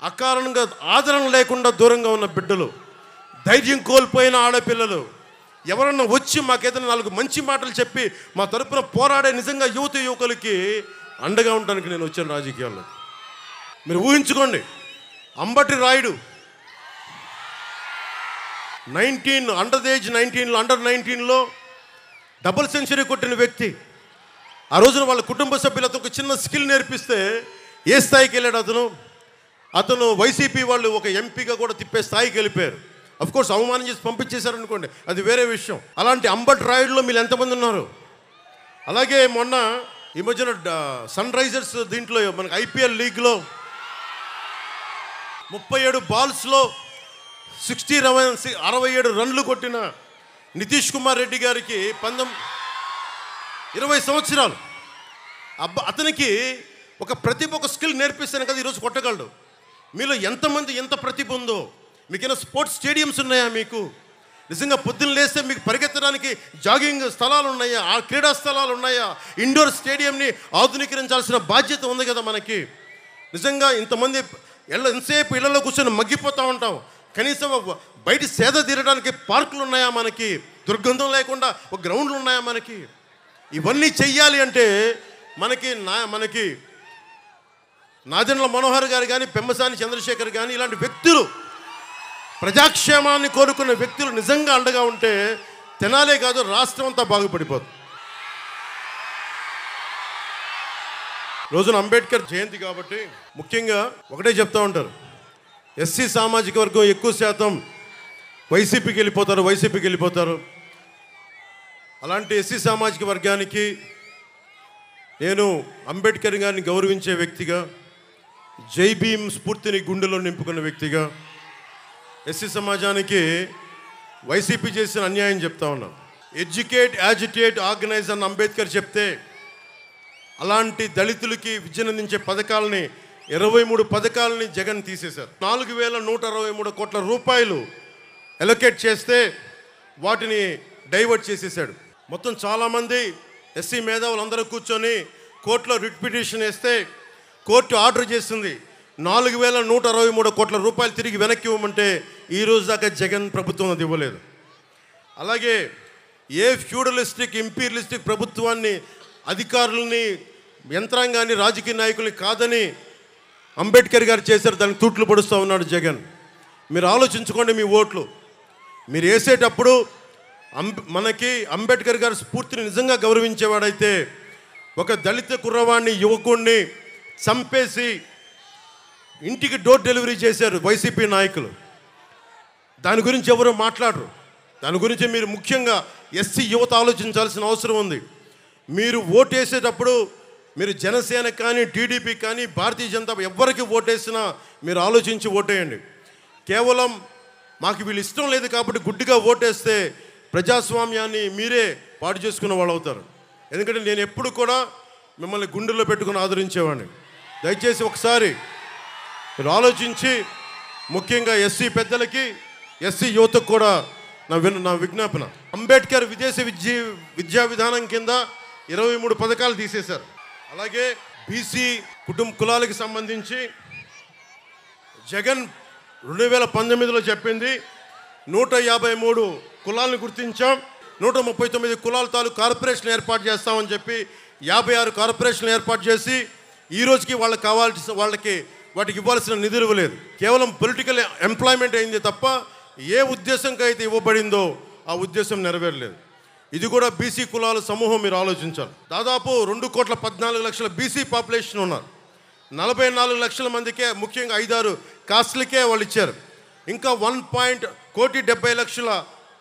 అకారణంగా ఆదరణ లేకుండా దూరంగా ఉన్న బిడ్డలు, ధైర్యం కోల్పోయిన ఆడపిల్లలు ఎవరన్నా వచ్చి మాకేదైనా 4 మంచి మాటలు చెప్పి మా తరపున పోరాడే నిజంగా యువకులకి అండగా ఉండడానికి నేను వచ్చాను రాజకీయాల్లో. మీరు ఊహించుకోండి, అంబటి రాయుడు అండర్ 19లో డబుల్ సెంచరీ కొట్టిన వ్యక్తి. ఆ రోజున వాళ్ళ కుటుంబ సభ్యులతో ఒక చిన్న స్కిల్ నేర్పిస్తే ఏ స్థాయికి వెళ్ళాడు అతను వైసీపీ వాళ్ళు ఒక ఎంపీగా కూడా తిప్పే స్థాయికి వెళ్ళిపోయారు. అఫ్కోర్స్ అవమానం చేసి పంపించేశారు అనుకోండి, అది వేరే విషయం. అలాంటి అంబటి రాయుడులో మీరు ఎంతమంది ఉన్నారు? అలాగే మొన్న ఈ మధ్యన సన్ రైజర్స్ దీంట్లో మనకి ఐపీఎల్ లీగ్లో 37 బాల్స్లో 67 రన్లు కొట్టిన నితీష్ కుమార్ రెడ్డి గారికి 20 సంవత్సరాలు. అతనికి ఒక ప్రతిభ, ఒక స్కిల్ నేర్పిస్తాను కదా ఈరోజు కొట్టగలడు. మీలో ఎంతమంది ఎంత ప్రతిభ ఉందో. మీకైనా స్పోర్ట్స్ స్టేడియంస్ ఉన్నాయా? మీకు నిజంగా పొద్దున్న లేస్తే మీకు పరిగెత్తడానికి జాగింగ్ స్థలాలు ఉన్నాయా? ఆ క్రీడా స్థలాలు ఉన్నాయా? ఇండోర్ స్టేడియంని ఆధునీకరించాల్సిన బాధ్యత ఉంది కదా మనకి. నిజంగా ఇంతమంది ఎంతసేపు ఇళ్లలో కూర్చొని మగ్గిపోతూ ఉంటాం, కనీసం బయట సేద తీరడానికి పార్కులు ఉన్నాయా మనకి? దుర్గంధం లేకుండా ఒక గ్రౌండ్లు ఉన్నాయా మనకి? ఇవన్నీ చెయ్యాలి అంటే మనకి నాదెండ్ల మనోహర్ గారు కానీ, పెమ్మసాని చంద్రశేఖర్ కానీ, ఇలాంటి వ్యక్తులు, ప్రజాక్షేమాన్ని కోరుకునే వ్యక్తులు నిజంగా అండగా ఉంటే తెనాలే కాదు, రాష్ట్రం అంతా బాగుపడిపోతుంది. రోజున అంబేద్కర్ జయంతి కాబట్టి ముఖ్యంగా ఒకటే చెప్తూ ఉంటారు, ఎస్సీ సామాజిక వర్గం ఎక్కువ శాతం వైసీపీకి వెళ్ళిపోతారు. అలాంటి ఎస్సీ సామాజిక వర్గానికి నేను అంబేద్కర్ గారిని గౌరవించే వ్యక్తిగా, జై భీమ్ స్ఫూర్తిని గుండెలో నింపుకున్న వ్యక్తిగా, ఎస్సీ సమాజానికి వైసీపీ చేసిన అన్యాయం చెప్తా ఉన్నాను. ఎడ్యుకేట్, యాజిటేట్, ఆర్గనైజ్ అని అంబేద్కర్ చెప్తే అలాంటి దళితులకి విద్యనందించే పథకాలని 23 పథకాలని జగన్ తీసేశారు. 4163 కోట్ల రూపాయలు అలొకేట్ చేస్తే వాటిని డైవర్ట్ చేసేసాడు. మొత్తం చాలామంది ఎస్సీ మేధావులు అందరూ కూర్చొని కోర్టులో రిట్ పిటిషన్ వేస్తే కోర్టు ఆర్డర్ చేసింది, 4,163 కోట్ల రూపాయలు తిరిగి వెనక్కి ఇవ్వమంటే ఈ రోజు దాకా జగన్ ప్రభుత్వం అది ఇవ్వలేదు. అలాగే ఏ ఫ్యూడలిస్టిక్ ఇంపీరియలిస్టిక్ ప్రభుత్వాన్ని, అధికారులని, యంత్రాంగాన్ని, రాజకీయ నాయకుల్ని కాదని అంబేద్కర్ గారు చేశారు, దానికి తూట్లు పడుస్తూ ఉన్నాడు జగన్. మీరు ఆలోచించుకోండి, మీ ఓట్లు మీరు వేసేటప్పుడు మనకి అంబేద్కర్ గారి స్ఫూర్తిని నిజంగా గౌరవించేవాడైతే ఒక దళిత కుర్రవాడిని, యువకుడిని చంపేసి ఇంటికి డోర్ డెలివరీ చేశారు వైసీపీ నాయకులు. దాని గురించి ఎవరు మాట్లాడరు. దాని గురించి మీరు ముఖ్యంగా ఎస్సీ యువత ఆలోచించాల్సిన అవసరం ఉంది. మీరు ఓటేసేటప్పుడు మీరు జనసేన కానీ, టీడీపీ కానీ, భారతీయ జనతా ఎవరికి ఓటేసినా మీరు ఆలోచించి ఓటేయండి. కేవలం మాకు వీళ్ళు ఇష్టం లేదు కాబట్టి గుడ్డిగా ఓటేస్తే ప్రజాస్వామ్యాన్ని మీరే పాడు చేసుకున్న వాళ్ళు అవుతారు. ఎందుకంటే నేను ఎప్పుడు కూడా మిమ్మల్ని గుండెల్లో పెట్టుకుని ఆదరించేవాడిని. దయచేసి ఒకసారి మీరు ఆలోచించి, ముఖ్యంగా ఎస్సీ పెద్దలకి, ఎస్సీ యువతకు కూడా నా విజ్ఞాపన. అంబేద్కర్ విదేశీ విద్యా విధానం కింద 23 పథకాలు తీసేశారు. అలాగే బీసీ కులాలకి సంబంధించి జగన్ 2019లో చెప్పింది 153 కులాలను గుర్తించాం, 139 కులాల తాలూకు కార్పొరేషన్ ఏర్పాటు చేస్తామని చెప్పి 56 కార్పొరేషన్లు ఏర్పాటు చేసి ఈ రోజుకి వాళ్ళకి కావాల్సిన వాటికి ఇవ్వాల్సిన నిధులు ఇవ్వలేదు. కేవలం పొలిటికల్ ఎంప్లాయ్మెంట్ అయింది తప్ప ఏ ఉద్దేశంకి అయితే ఇవ్వబడిందో ఆ ఉద్దేశం నెరవేరలేదు. ఇది కూడా బీసీ కులాల సమూహం, మీరు ఆలోచించాలి. దాదాపు 2,14,00,000 బీసీ పాపులేషన్ ఉన్నారు. 44 లక్షల మందికే, ముఖ్యంగా 5-6 కాస్ట్లకే వాళ్ళు ఇచ్చారు. ఇంకా 1,70,00,000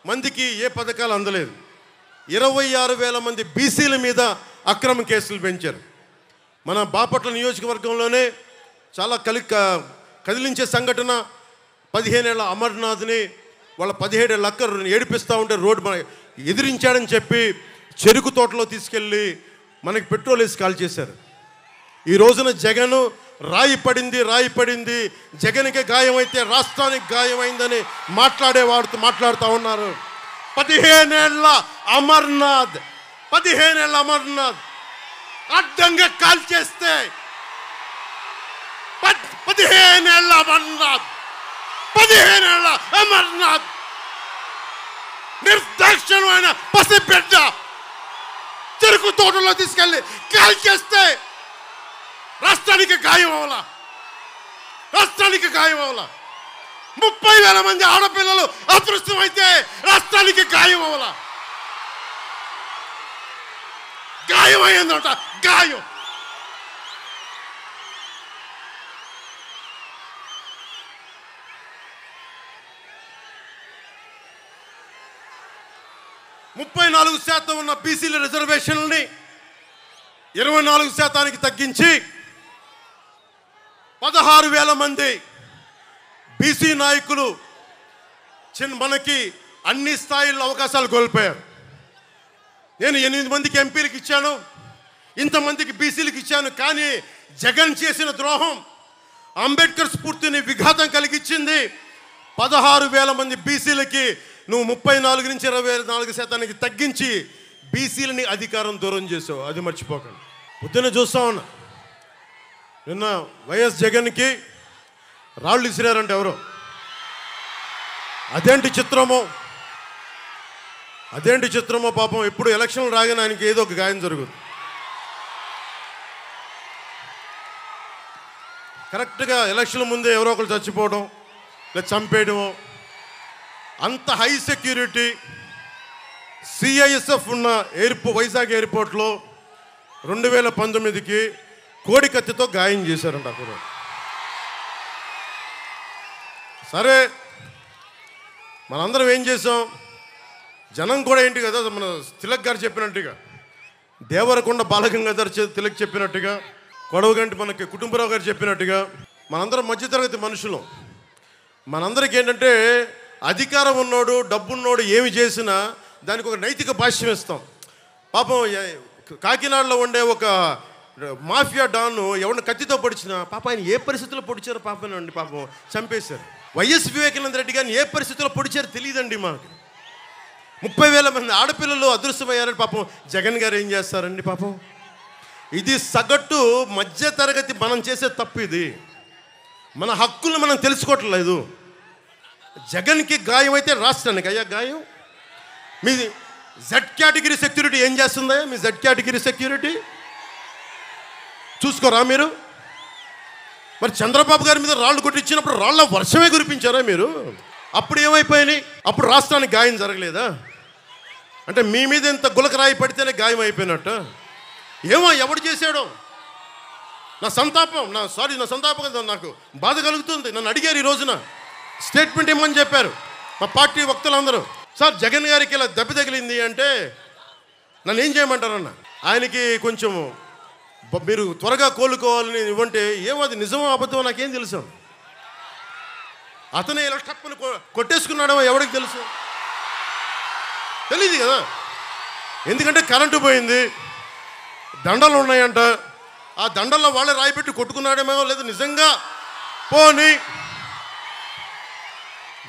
మందికి ఏ పథకాలు అందలేదు. 26,000 మంది బీసీల మీద అక్రమ కేసులు పెంచారు. మన బాపట్ల నియోజకవర్గంలోనే చాలా కదిలించే సంఘటన, 15 ఏళ్ల అమర్నాథ్ని వాళ్ళ 17 ఏళ్ల అక్క ఏడిపిస్తూ ఉంటే రోడ్డు ఎదిరించాడని చెప్పి చెరుకు తోటలో తీసుకెళ్ళి మనకి పెట్రోల్ వేసి కాల్ చేశారు. ఈ రోజున జగన్ రాయి పడింది, జగన్కి గాయమైతే రాష్ట్రానికి గాయమైందని మాట్లాడుతూ ఉన్నారు. 15 ఏళ్ల అమర్నాథ్ అడ్డంగా కాల్ చేస్తే 15 ఏళ్ల అమర్నాథ్ నిర్దాక్షిణ్యమైన పసిబిడ్డ చెరుకు తోటలో తీసుకెళ్ళి కాల్ చేస్తే రాష్ట్రానికి గాయం అవ్వాల. 30,000 మంది ఆడపిల్లలు అదృష్టమైతే రాష్ట్రానికి గాయం అవ్వాల. గాయం అయ్యిందంట, గాయం. %34 ఉన్న బీసీల రిజర్వేషన్లని 24% తగ్గించి 16,000 మంది బీసీ నాయకులు మనకి అన్ని స్థాయిల్లో అవకాశాలు కోల్పోయారు. నేను 8 మందికి ఎంపీలకు ఇచ్చాను, ఇంతమందికి బీసీలకు ఇచ్చాను. కానీ జగన్ చేసిన ద్రోహం, అంబేద్కర్ స్ఫూర్తిని విఘాతం కలిగించింది. 16,000 మంది బీసీలకి నువ్వు 34 నుంచి 24% తగ్గించి బీసీలని అధికారం దూరం చేసావు. అది మర్చిపోకండి. పొద్దున్న చూస్తా ఉన్నా, నిన్న వైఎస్ జగన్కి రాళ్ళు ఇసిరారంటే ఎవరో. అదేంటి చిత్రమో పాపం. ఎప్పుడు ఎలక్షన్లు రాగానే ఆయనకి ఏదో ఒక గాయం జరుగుతుంది. కరెక్ట్గా ఎలక్షన్ ముందే ఎవరో ఒకరు చచ్చిపోవడం లేదా చంపేయడమో. అంత హై సెక్యూరిటీ సిఐఎస్ఎఫ్ ఉన్న వైజాగ్ ఎయిర్పోర్ట్లో 2019కి కోడి కత్తితో గాయం చేశారంట అక్కడ. సరే, మనందరం ఏం చేసాం? జనం కూడా ఏంటి కదా, మన తిలక్ గారు చెప్పినట్టుగా, దేవరకొండ బాలగంగాధర్ తిలక్ చెప్పినట్టుగా, కొడవగంటి మనకి కుటుంబరావు గారు చెప్పినట్టుగా, మనందరం మధ్యతరగతి మనుషులు. మనందరికీ ఏంటంటే అధికారం ఉన్నోడు, డబ్బున్నోడు ఏమి చేసినా దానికి ఒక నైతిక భాష్యం ఇస్తాం. పాపం కాకినాడలో ఉండే ఒక మాఫియా డాన్ ఎవరిని కత్తితో పొడిచినా పాపం ఆయన ఏ పరిస్థితుల్లో పొడిచారో పాపనండి, పాపం చంపేశారు. వైఎస్ వివేకానంద రెడ్డి గారిని ఏ పరిస్థితుల్లో పొడిచారో తెలియదండి మాకు. 30,000 మంది ఆడపిల్లలు అదృశ్యమయ్యారని పాపం జగన్ గారు ఏం చేస్తారండి పాపం. ఇది సగటు మధ్య తరగతి మనం చేసే తప్పు. ఇది మన హక్కులను మనం తెలుసుకోవట్లేదు. జగన్కి గాయం అయితే రాష్ట్రానికి అయ్యా గాయం. మీ జెడ్ కేటగిరీ సెక్యూరిటీ ఏం చేస్తుందా? మీ జెడ్ కేటగిరీ సెక్యూరిటీ చూసుకోరా మీరు? మరి చంద్రబాబు గారి మీద రాళ్ళు కొట్టించినప్పుడు రాళ్ళ వర్షమే కురిపించారా మీరు? అప్పుడు ఏమైపోయినాయి? అప్పుడు రాష్ట్రానికి గాయం జరగలేదా? అంటే మీ మీద ఇంత గులకరాయి పడితేనే గాయం అయిపోయినట్ట. ఏమో ఎవడు చేశాడో. నా సంతాపం నాకు బాధ కలుగుతుంది. నన్ను అడిగారు ఈ రోజున స్టేట్మెంట్ ఇమ్మని చెప్పారు మా పార్టీ వక్తలందరూ. సార్ జగన్ గారికి ఇలా దెబ్బ తగిలింది అంటే నన్ను ఏం చేయమంటారన్న? ఆయనకి కొంచెం మీరు త్వరగా కోలుకోవాలని ఇవ్వంటే ఏమో అది నిజమో అబద్ధమో నాకేం తెలుసు. అతనే ఇలా టప్పుని కొట్టేసుకున్నాడేమో ఎవరికి తెలుసు? తెలియదు కదా. ఎందుకంటే కరెంటు పోయింది, దండలు ఉన్నాయంట, ఆ దండల్లో వాళ్ళే రాయిపెట్టి కొట్టుకున్నాడేమో, లేదు నిజంగా పోని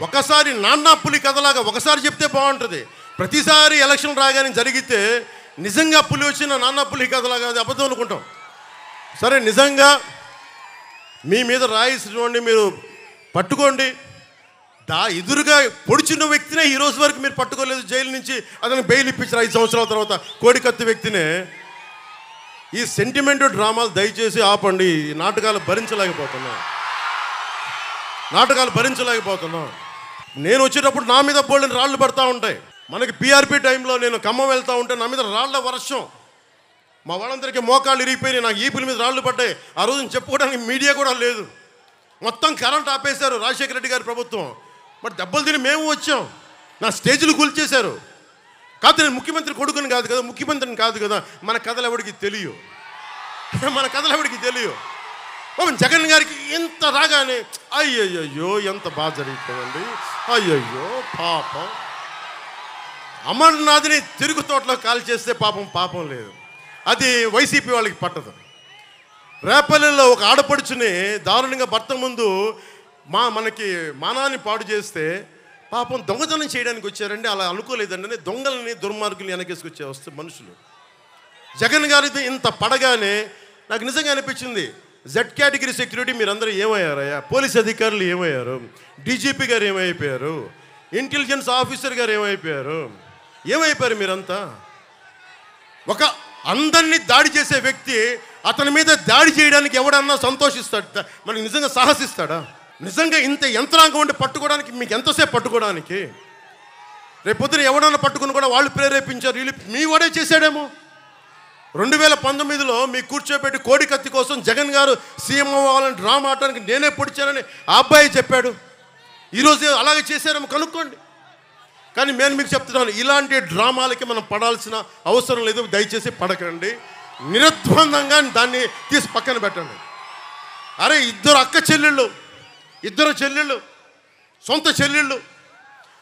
ఒకసారి నాన్న పులి కథలాగా ఒకసారి చెప్తే బాగుంటుంది. ప్రతిసారి ఎలక్షన్ రాగానే జరిగితే నిజంగా పులి వచ్చిన నాన్న పులి కథలాగా అది అబద్ధం అనుకుంటాం. సరే నిజంగా మీ మీద రాయిసినోడిని మీరు పట్టుకోండి. ఎదురుగా పొడిచిన వ్యక్తినే ఈ రోజు వరకు మీరు పట్టుకోలేదు. జైలు నుంచి అతను బెయిల్ ఇప్పించారు 5 సంవత్సరాల తర్వాత. కోడికత్తి వ్యక్తినే. ఈ సెంటిమెంట్ డ్రామాలు దయచేసి ఆపండి. ఈ నాటకాలు భరించలేకపోతున్నాం. నేను వచ్చేటప్పుడు నా మీద బోల్డెన్ రాళ్ళు పడతా ఉంటాయి. మనకి పిఆర్పి టైంలో నేను ఖమ్మం వెళ్తూ ఉంటే నా మీద రాళ్ల వర్షం. మా వాళ్ళందరికీ మోకాళ్ళు ఇరిగిపోయినాయి, నాకు ఈపుల మీద రాళ్ళు పడ్డాయి. ఆ రోజున చెప్పుకోవడానికి మీడియా కూడా లేదు. మొత్తం కరెంట్ ఆపేశారు రాజశేఖర రెడ్డి గారి ప్రభుత్వం. మరి దెబ్బలు తిని మేము వచ్చాం. నా స్టేజ్లు కూల్చేశారు. కాదు నేను ముఖ్యమంత్రి కొడుకుని కాదు కదా, ముఖ్యమంత్రిని కాదు కదా. మన కథలు ఎవరికి తెలియవు. జగన్ గారికి ఇంత రాగానే అయ్యయ్యో ఎంత బాగా జరుగుతుందండి, అయ్యయ్యో పాపం. అమర్నాథ్ని తిరుగు తోటలో కాల్ చేస్తే పాపం లేదు. అది వైసీపీ వాళ్ళకి పట్టదు. రేపల్లెలో ఒక ఆడపడుచుని దారుణంగా భర్త ముందు మనకి మానాన్ని పాడు చేస్తే పాపం దొంగతనం చేయడానికి వచ్చారండి. అలా అనుకోలేదండి. దొంగలని దుర్మార్గుల్ని వెనకేసుకొచ్చే వస్తే మనుషులు. జగన్ గారిది ఇంత పడగానే నాకు నిజంగా అనిపించింది, జెడ్ కేటగిరీ సెక్యూరిటీ మీరందరూ ఏమయ్యారయ్యా? పోలీస్ అధికారులు ఏమయ్యారు? డీజీపీ గారు ఏమైపోయారు? ఇంటెలిజెన్స్ ఆఫీసర్ గారు ఏమైపోయారు మీరంతా? ఒక అందరినీ దాడి చేసే వ్యక్తి అతని మీద దాడి చేయడానికి ఎవడన్నా సంతోషిస్తాడు? మనకి నిజంగా సాహసిస్తాడా? నిజంగా ఇంత యంత్రాంగం ఉండి పట్టుకోవడానికి మీకు ఎంతసేపు పట్టుకోవడానికి? రేపొద్దున ఎవడన్నా పట్టుకుని కూడా వాళ్ళు ప్రేరేపించారు, వీళ్ళు మీ వాడే చేశాడేమో. 2019లో మీ కూర్చోబెట్టి కోడికత్తి కోసం జగన్ గారు సీఎం అవ్వాలని డ్రామా ఆడటానికి నేనే పొడిచానని ఆ అబ్బాయి చెప్పాడు. ఈరోజు అలాగే చేశారేమో కనుక్కోండి. కానీ నేను మీకు చెప్తున్నాను, ఇలాంటి డ్రామాలకి మనం పడాల్సిన అవసరం లేదు. దయచేసి పడకండి. నిర్ద్వందంగా దాన్ని తీసి పక్కన పెట్టండి. అరే ఇద్దరు చెల్లెళ్ళు సొంత చెల్లెళ్ళు.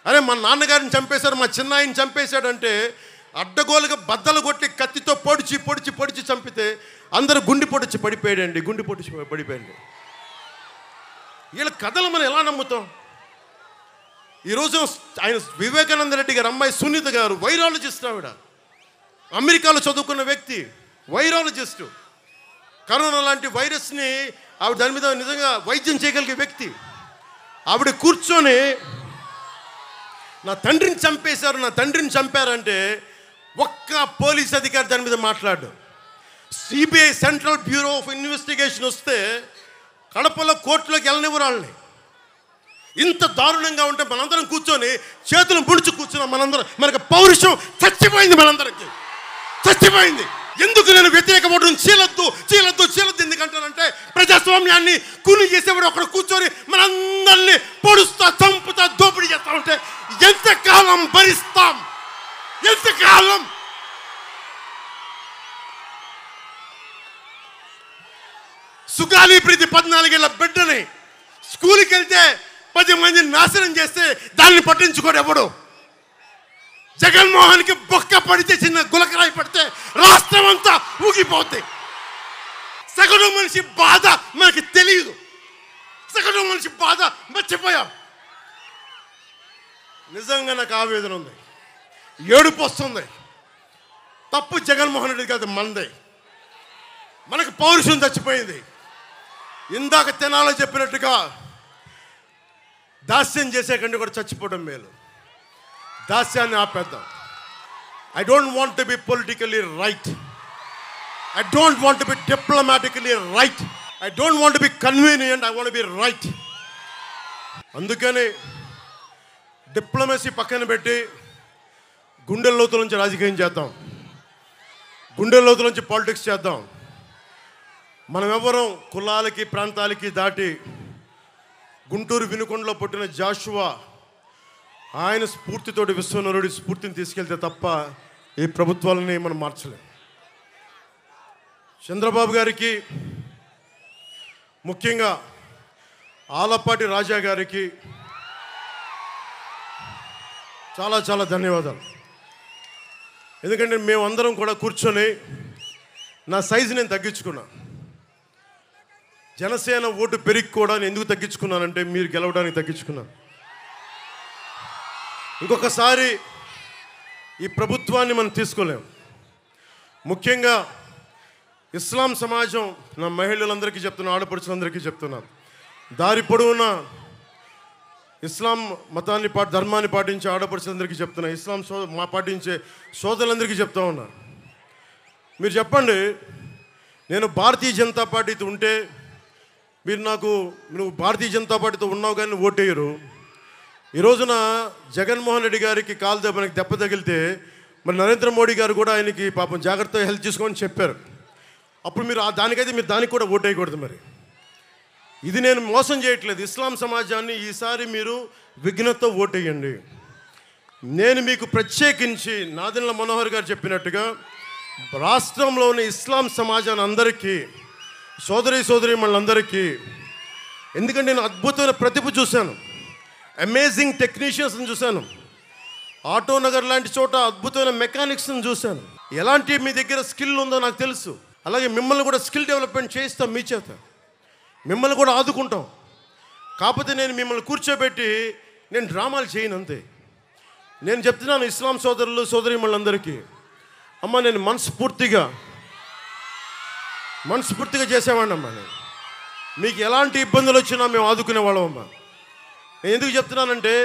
అరే మా నాన్నగారిని చంపేశారు, మా చిన్నాయిని చంపేశాడంటే అడ్డగోలుగా బద్దలు కొట్టి కత్తితో పొడిచి చంపితే అందరూ గుండి పొడిచి పడిపోయాడండి. వీళ్ళ కథలు మనం ఎలా నమ్ముతాం? ఈరోజు ఆయన వివేకానంద రెడ్డి గారు అమ్మాయి సునీత గారు వైరాలజిస్ట్. ఆవిడ అమెరికాలో చదువుకున్న వ్యక్తి, వైరాలజిస్టు. కరోనా లాంటి వైరస్ని ఆవిడ దాని మీద నిజంగా వైద్యం చేయగలిగే వ్యక్తి. ఆవిడ కూర్చొని నా తండ్రిని చంపారంటే ఒక్క పోలీస్ అధికారి దాని మీద మాట్లాడు. CBI central bureau of investigation వస్తే కడపలో కోర్టులోకి వెళ్ళనివ్వరు వాళ్ళని. ఇంత దారుణంగా ఉంటే మనందరం కూర్చొని చేతులు ముడుచు కూర్చున్నాం. మనకి పౌరుషం చచ్చిపోయింది. ఎందుకు నేను వ్యతిరేక ఓటును చీలొద్దు ఎందుకంటానంటే ప్రజాస్వామ్యాన్ని కూని చేసేవాడు ఒకడు కూర్చొని మనందరినీ పొడుస్తా, చంపుతా, దోపిడీ చేస్తా ఉంటే ఎంతకాలం భరిస్తాం? ఎంతకాలం? సుగాలి ప్రీతి 14 ఏళ్ల బిడ్డని స్కూల్కి వెళ్తే 10 మందిని నాశనం చేస్తే దాన్ని పట్టించుకోడు ఎవడు. జగన్మోహన్కి బొక్క పడితే, చిన్న గులకరాయి పడితే రాష్ట్రం అంతా ఊగిపోతాయి. సగటు మనిషి బాధ మనకి తెలియదు. సగటు మనిషి బాధ మర్చిపోయాం. నిజంగా నాకు ఆవేదన ఉంది, ఏడుపు వస్తుంది. తప్పు జగన్మోహన్ రెడ్డి కాదు, మనదే. మనకు పౌరుషం చచ్చిపోయింది. ఇందాక తెనాలో చెప్పినట్టుగా దాస్యం చేసే కంటే కూడా చచ్చిపోవడం మేలు. దాస్యాన్ని ఆపేద్దాం. I don't want to be politically right. I don't want to be diplomatically right. I don't want to be convenient. I want be right. అందుకని డిప్లొమసీ పక్కన పెట్టి గుండె లోతుల నుంచి రాజకీయం చేద్దాం. గుండె లోతుల నుంచి పాలిటిక్స్ చేద్దాం. మనం ఎవరం కులాలకి ప్రాంతాలకి దాటి గుంటూరు వినుకొండలో పుట్టిన జాషువా ఆయన స్ఫూర్తితోటి విశ్వనరుడి స్ఫూర్తిని తీసుకెళ్తే తప్ప ఈ ప్రభుత్వాలని మనం మార్చలేం. చంద్రబాబు గారికి, ముఖ్యంగా ఆలపాటి రాజా గారికి చాలా చాలా ధన్యవాదాలు. ఎందుకంటే మేమందరం కూడా కూర్చొని నా సైజు నేను తగ్గించుకున్నా. జనసేన ఓటు పెరిగి కూడా నేను ఎందుకు తగ్గించుకున్నానంటే మీరు గెలవడానికి తగ్గించుకున్నాను. ఇంకొకసారి ఈ ప్రభుత్వాన్ని మనం తీసుకోలేం. ముఖ్యంగా ఇస్లాం సమాజం, నా మహిళలందరికీ చెప్తున్నా, ఆడపడుచులందరికీ చెప్తున్నాను, దారి పొడవునా ఇస్లాం మతాన్ని ధర్మాన్ని పాటించే ఆడపడుచులందరికీ చెప్తున్నా, ఇస్లాం పాటించే సోదరులందరికీ చెప్తా ఉన్నా. మీరు చెప్పండి, నేను భారతీయ జనతా పార్టీతో ఉంటే మీరు నువ్వు భారతీయ జనతా పార్టీతో ఉన్నావు కానీ ఓటేయరు. ఈ రోజున జగన్మోహన్ రెడ్డి గారికి కాలు దెబ్బ తగిలితే మరి నరేంద్ర మోడీ గారు కూడా ఆయనకి పాపం జాగ్రత్తగా హెల్ప్ చేసుకోమని చెప్పారు. అప్పుడు మీరు దానికైతే మీరు దానికి కూడా ఓటేయకూడదు. మరి ఇది నేను మోసం చేయట్లేదు. ఇస్లాం సమాజాన్ని ఈసారి మీరు విఘ్నతతో ఓటేయండి. నేను మీకు ప్రత్యేకించి నాదెండ్ల మనోహర్ గారు చెప్పినట్టుగా రాష్ట్రంలోని ఇస్లాం సమాజాన్ని అందరికీ, సోదరీమణులందరికీ, ఎందుకంటే నేను అద్భుతమైన ప్రతిభ చూశాను, అమేజింగ్ టెక్నీషియన్స్ని చూశాను, ఆటో నగర్ లాంటి చోట అద్భుతమైన మెకానిక్స్ని చూశాను. ఎలాంటి మీ దగ్గర స్కిల్ ఉందో నాకు తెలుసు. అలాగే మిమ్మల్ని కూడా స్కిల్ డెవలప్మెంట్ చేయిస్తాం, మీ చేత మిమ్మల్ని కూడా ఆదుకుంటాం. కాకపోతే నేను మిమ్మల్ని కూర్చోబెట్టి నేను డ్రామాలు చేయను అంతే. నేను చెప్తున్నాను ఇస్లాం సోదరులు సోదరీమణులందరికీ, అమ్మ నేను మనస్ఫూర్తిగా చేసేవాడిని అమ్మా. నేను మీకు ఎలాంటి ఇబ్బందులు వచ్చినా మేము ఆదుకునేవాళ్ళం అమ్మా. నేను ఎందుకు చెప్తున్నానంటే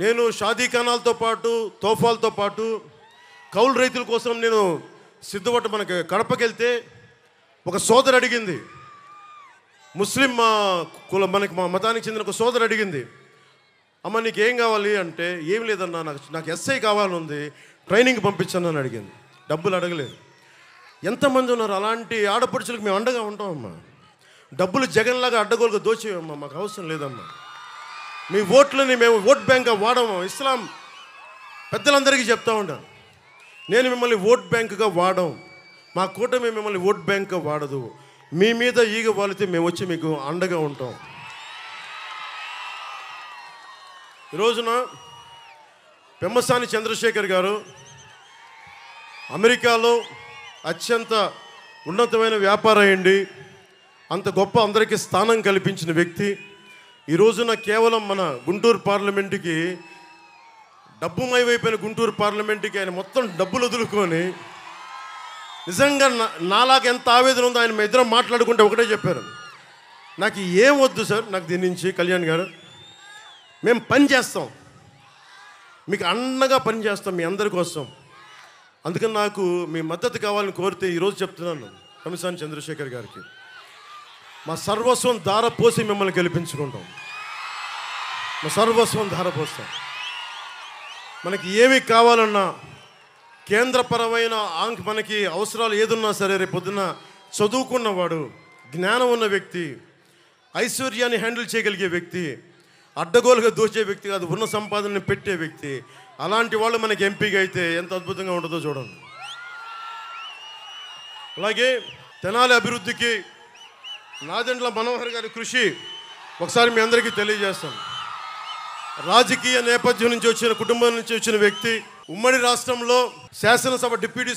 నేను షాదీఖానాలతో పాటు తోఫాలతో పాటు కౌలు రైతుల కోసం నేను సిద్ధపట్టు మనకి కడపకి వెళ్తే ఒక సోదరు అడిగింది, ముస్లిం మనకి మా మతానికి చెందిన ఒక సోదరు అడిగింది, అమ్మ నీకు ఏం కావాలి అంటే, ఏం లేదన్నా నాకు ఎస్ఐ కావాలని ఉంది, ట్రైనింగ్ పంపించాను అని అడిగింది. డబ్బులు అడగలేదు. ఎంతమంది ఉన్నారు అలాంటి ఆడపడుచులకు మేము అండగా ఉంటామమ్మా. డబ్బులు జగన్లాగా అడ్డగోలుగా దోచేయమ్మా, మాకు అవసరం లేదమ్మా. మీ ఓట్లని మేము ఓట్ బ్యాంక్గా వాడము. ఇస్లాం పెద్దలందరికీ చెప్తా ఉంటాను, నేను మిమ్మల్ని ఓట్ బ్యాంకుగా వాడం, మా కూటమి మిమ్మల్ని ఓట్ బ్యాంక్గా వాడదు. మీ మీద ఈగ వాలితే మేము వచ్చి మీకు అండగా ఉంటాం. ఈరోజున పెమ్మసాని చంద్రశేఖర్ గారు అమెరికాలో అత్యంత ఉన్నతమైన వ్యాపారం అయ్యండి, అంత గొప్ప అందరికీ స్థానం కల్పించిన వ్యక్తి. ఈ రోజున కేవలం మన గుంటూరు పార్లమెంటుకి డబ్బుమయమైపోయిన గుంటూరు పార్లమెంటుకి ఆయన మొత్తం డబ్బులు వదులుకొని, నిజంగా నాలాగా ఎంత ఆవేదన ఉందో ఆయన ఇద్దరం మాట్లాడుకుంటే ఒకటే చెప్పారు, నాకు ఏం వద్దు సార్, నాకు దీని నుంచి కళ్యాణ్ గారు మేము పని చేస్తాం, మీకు అండగా పని చేస్తాం మీ అందరి కోసం. అందుకని నాకు మీ మద్దతు కావాలని కోరితే ఈరోజు చెప్తున్నాను పెమ్మసాని చంద్రశేఖర్ గారికి, మా సర్వస్వం ధారపోసి మిమ్మల్ని గెలిపించుకుంటాం. మా సర్వస్వం ధారపోస్తాం. మనకి ఏమి కావాలన్నా కేంద్రపరమైన మనకి అవసరాలు ఏదున్నా సరే రేపు పొద్దున్న చదువుకున్నవాడు, జ్ఞానం ఉన్న వ్యక్తి, ఐశ్వర్యాన్ని హ్యాండిల్ చేయగలిగే వ్యక్తి, అడ్డగోలుగా దోచే వ్యక్తి కాదు, ఉన్న సంపాదనని పెట్టే వ్యక్తి, అలాంటి వాళ్ళు మనకి ఎంపీగా అయితే ఎంత అద్భుతంగా ఉంటుందో చూడండి. అలాగే తెనాలి అభివృద్ధికి నాదెండ్ల మనోహర్ గారి కృషి ఒకసారి మీ అందరికీ తెలియజేస్తాను. రాజకీయ నేపథ్యం నుంచి వచ్చిన కుటుంబం నుంచి వచ్చిన వ్యక్తి, ఉమ్మడి రాష్ట్రంలో శాసనసభ డిప్యూటీ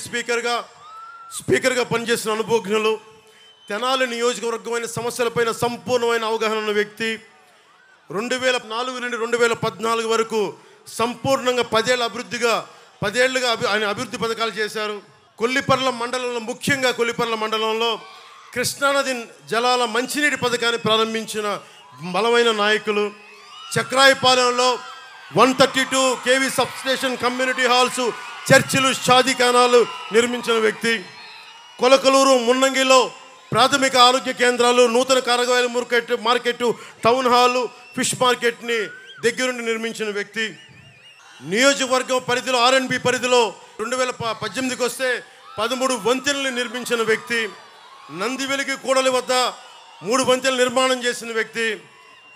స్పీకర్గా పనిచేసిన అనుభవజ్ఞులు, తెనాలి నియోజకవర్గమైన సమస్యలపైన సంపూర్ణమైన అవగాహన ఉన్న వ్యక్తి, 2004 నుండి 2014 వరకు సంపూర్ణంగా 10 ఏళ్ళుగా ఆయన అభివృద్ధి పథకాలు చేశారు. కొల్లిపర్ల మండలంలో, ముఖ్యంగా కొల్లిపర్ల మండలంలో కృష్ణానది జలాల మంచినీటి పథకాన్ని ప్రారంభించిన బలమైన నాయకులు. చక్రాయపాలెంలో 132 kV సబ్స్టేషన్, కమ్యూనిటీ హాల్స్, చర్చిలు, షాదీఖానాలు నిర్మించిన వ్యక్తి. కొలకలూరు, మున్నంగిలో ప్రాథమిక ఆరోగ్య కేంద్రాలు, నూతన కూరగాయల మార్కెట్, టౌన్ హాలు, ఫిష్ మార్కెట్ని దగ్గరుండి నిర్మించిన వ్యక్తి. నియోజకవర్గం పరిధిలో R&B పరిధిలో 2018కి వస్తే 13 వంతెనలు నిర్మించిన వ్యక్తి. నందివెలుగు కూడలి వద్ద 3 వంతెనలు నిర్మాణం చేసిన వ్యక్తి.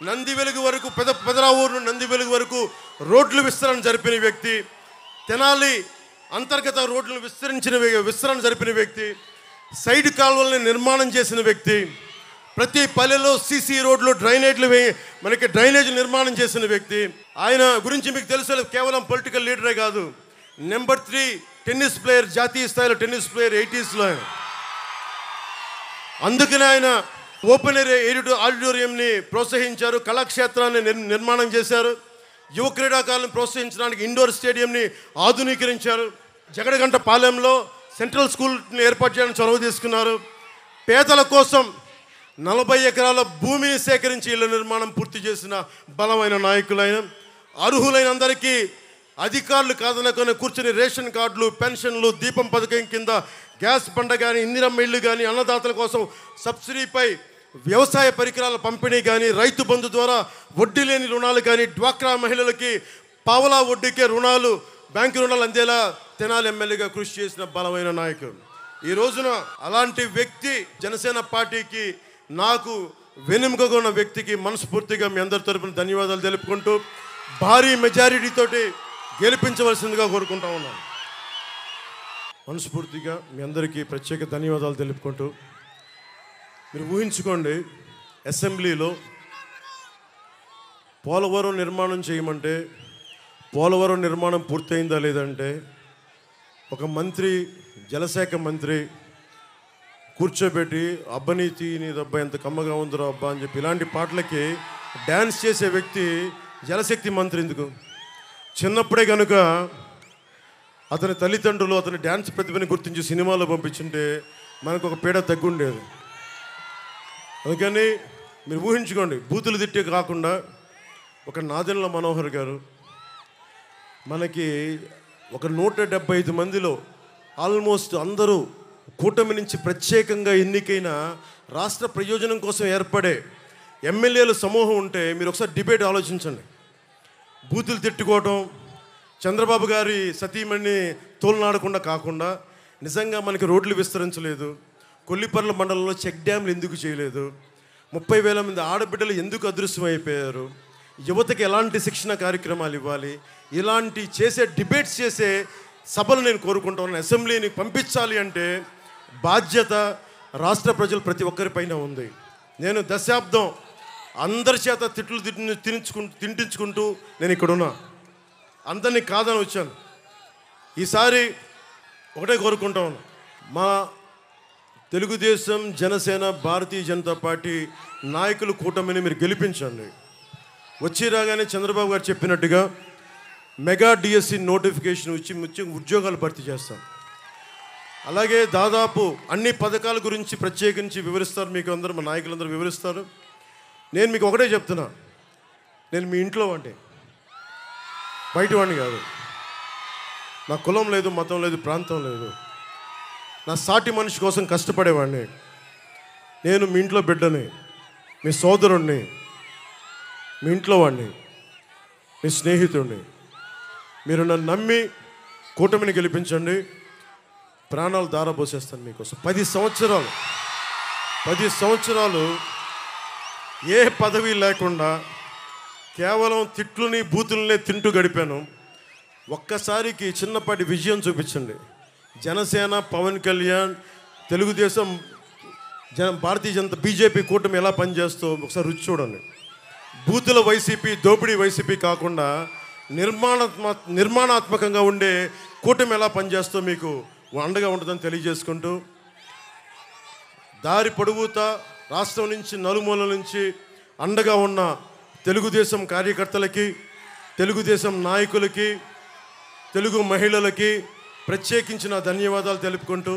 నందివెలుగు వరకు పెదరావూరు నందివెలుగు వరకు రోడ్లు విస్తరణ జరిపిన వ్యక్తి. తెనాలి అంతర్గత రోడ్లను విస్తరణ జరిపిన వ్యక్తి. సైడ్ కాలువల్ని నిర్మాణం చేసిన వ్యక్తి. ప్రతి పల్లెలో సీసీ రోడ్లు, డ్రైనేజ్ నిర్మాణం చేసిన వ్యక్తి. ఆయన గురించి మీకు తెలుసు, కేవలం పొలిటికల్ లీడరే కాదు, నెంబర్ 3 టెన్నిస్ ప్లేయర్, జాతీయ స్థాయిలో టెన్నిస్ ప్లేయర్ 80sలో. అందుకనే ఆయన ఓపెన్ ఎయిర్ ఆడిటోరియంని ప్రోత్సహించారు, కళాక్షేత్రాన్ని నిర్మాణం చేశారు, యువ క్రీడాకారులను ప్రోత్సహించడానికి ఇండోర్ స్టేడియంని ఆధునీకరించారు. జగడగంట పాలెంలో సెంట్రల్ స్కూల్ని ఏర్పాటు చేయడానికి చొరవ తీసుకున్నారు. పేదల కోసం 40 ఎకరాల భూమిని సేకరించి ఇళ్ల నిర్మాణం పూర్తి చేసిన బలమైన నాయకులైన, అర్హులైన అందరికీ అధికారులు కాదనుకొని కూర్చుని రేషన్ కార్డులు, పెన్షన్లు, దీపం పథకం కింద గ్యాస్ బండ కానీ, ఇందిరమ్మ ఇళ్ళు కానీ, అన్నదాతల కోసం సబ్సిడీపై వ్యవసాయ పరికరాల పంపిణీ కానీ, రైతు బంధు ద్వారా వడ్డీ లేని రుణాలు కానీ, డ్వాక్రా మహిళలకి పావలా వడ్డీకే రుణాలు, బ్యాంకు రుణాలు అందేలా తెనాలి ఎమ్మెల్యేగా కృషి చేసిన బలమైన నాయకుడు. ఈ రోజున అలాంటి వ్యక్తి జనసేన పార్టీకి, నాకు వెనుకగా ఉన్న వ్యక్తికి మనస్ఫూర్తిగా మీ అందరి తరపున ధన్యవాదాలు తెలుపుకుంటూ భారీ మెజారిటీతోటి గెలిపించవలసిందిగా కోరుకుంటా ఉన్నాను. మనస్ఫూర్తిగా మీ అందరికీ ప్రత్యేక ధన్యవాదాలు తెలుపుకుంటూ, మీరు ఊహించుకోండి, అసెంబ్లీలో పోలవరం నిర్మాణం చేయమంటే పోలవరం నిర్మాణం పూర్తయిందా లేదంటే ఒక మంత్రి, జలశాఖ మంత్రి కూర్చోబెట్టి అబ్బనీతి నీదబ్బా ఎంత కమ్మగా ఉందిరా అబ్బా అని చెప్పి ఇలాంటి పాటలకి డ్యాన్స్ చేసే వ్యక్తి జలశక్తి మంత్రి ఎందుకు? చిన్నప్పుడే కనుక అతని తల్లిదండ్రులు అతని డ్యాన్స్ ప్రతిభని గుర్తించి సినిమాలో పంపించుంటే మనకు ఒక పీడ తగ్గుండేది. అందుకని మీరు ఊహించుకోండి, బూతులు తిట్టే కాకుండా ఒక నాదెండ్ల మనోహర్ గారు మనకి ఒక 175 మందిలో ఆల్మోస్ట్ అందరూ కూటమి నుంచి ప్రత్యేకంగా ఎన్నికైన రాష్ట్ర ప్రయోజనం కోసం ఏర్పడే ఎమ్మెల్యేల సమూహం ఉంటే మీరు ఒకసారి డిబేట్ ఆలోచించండి. బూతులు తిట్టుకోవటం, చంద్రబాబు గారి సతీమణిని తోలునాడకుండా కాకుండా నిజంగా మనకి రోడ్లు విస్తరించలేదు, కొల్లిపర్ల మండలంలో చెక్ డ్యామ్లు ఎందుకు చేయలేదు, 30,000 మంది ఆడబిడ్డలు ఎందుకు అదృశ్యమైపోయారు, యువతకి ఎలాంటి శిక్షణ కార్యక్రమాలు ఇవ్వాలి, ఇలాంటి డిబేట్స్ చేసే సభలు నేను కోరుకుంటాను. అసెంబ్లీని పంపించాలి అంటే బాధ్యత రాష్ట్ర ప్రజలు ప్రతి ఒక్కరిపైన ఉంది. నేను దశాబ్దం అందరి చేత తిట్లు తింటించుకుంటూ నేను ఇక్కడున్నా, అందరినీ కాదని వచ్చాను. ఈసారి ఒకటే కోరుకుంటాను, మా తెలుగుదేశం, జనసేన, భారతీయ జనతా పార్టీ నాయకులు కూటమిని మీరు గెలిపించండి. వచ్చి రాగానే చంద్రబాబు గారు చెప్పినట్టుగా మెగా డిఎస్సి నోటిఫికేషన్ ఇచ్చి ఉద్యోగాలు భర్తీ చేస్తాం. అలాగే దాదాపు అన్ని పథకాల గురించి ప్రత్యేకించి వివరిస్తారు, మీకు అందరూ మా నాయకులందరూ వివరిస్తారు. నేను మీకు ఒకటే చెప్తున్నా, నేను మీ ఇంట్లో వాడిని, బయట వాడిని కాదు. నా కులం లేదు, మతం లేదు, ప్రాంతం లేదు. నా సాటి మనిషి కోసం కష్టపడేవాడిని. నేను మీ ఇంట్లో బిడ్డని, మీ సోదరుణ్ణి, మీ ఇంట్లో వాడిని, మీ స్నేహితుడిని. మీరు నన్ను నమ్మి కూటమిని గెలిపించండి, ప్రాణాలు దారబోసేస్తాను మీకోసం. 10 సంవత్సరాలు ఏ పదవి లేకుండా కేవలం తిట్లుని, బూతుల్ని తింటూ గడిపాను. ఒక్కసారికి చిన్నపాటి విజయం చూపించండి. జనసేన, పవన్ కళ్యాణ్, తెలుగుదేశం, భారతీయ జనతా, బీజేపీ కూటమి ఎలా పనిచేస్తో ఒకసారి రుచి చూడండి. బూతుల వైసీపీ, దోపిడీ వైసీపీ కాకుండా నిర్మాణాత్మకంగా ఉండే కూటమి ఎలా పనిచేస్తో మీకు అండగా ఉంటుందని తెలియజేసుకుంటూ, దారి పొడుగుతా రాష్ట్రం నుంచి నలుమూలల నుంచి అండగా ఉన్న తెలుగుదేశం కార్యకర్తలకి, తెలుగుదేశం నాయకులకి, తెలుగు మహిళలకి ప్రత్యేకించిన ధన్యవాదాలు తెలుపుకుంటూ,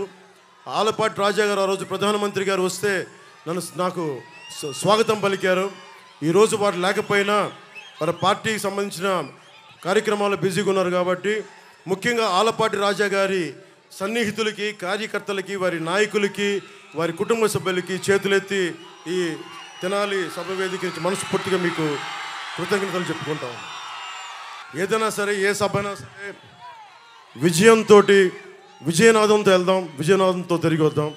ఆలపాటి రాజా గారు ఆ రోజు ప్రధానమంత్రి గారు వస్తే నాకు స్వాగతం పలికారు. ఈరోజు వారు లేకపోయినా వారి పార్టీకి సంబంధించిన కార్యక్రమాలు బిజీగా ఉన్నారు కాబట్టి ముఖ్యంగా ఆలపాటి రాజా గారి సన్నిహితులకి, కార్యకర్తలకి, వారి నాయకులకి, వారి కుటుంబ సభ్యులకి చేతులెత్తి ఈ తెనాలి సభ వేదిక నుంచి మనస్ఫూర్తిగా మీకు కృతజ్ఞతలు చెప్పుకుంటాం. ఏదైనా సరే, ఏ సభ అయినా సరే విజయనాదంతో వెళ్దాం, విజయనాదంతో తిరిగి వద్దాం.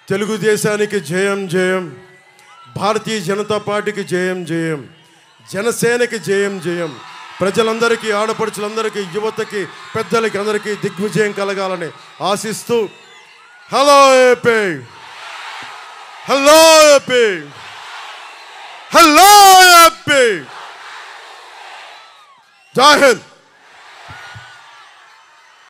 తెలుగుదేశానికి జయం జయం, భారతీయ జనతా పార్టీకి జయం జయం, జనసేనకి జయం జయం. ప్రజలందరికీ, ఆడపడుచులందరికీ, యువతకి, పెద్దలకి అందరికీ దిగ్విజయం కలగాలని ఆశిస్తూ hello AP, hello AP, hello AP, జై హింద్.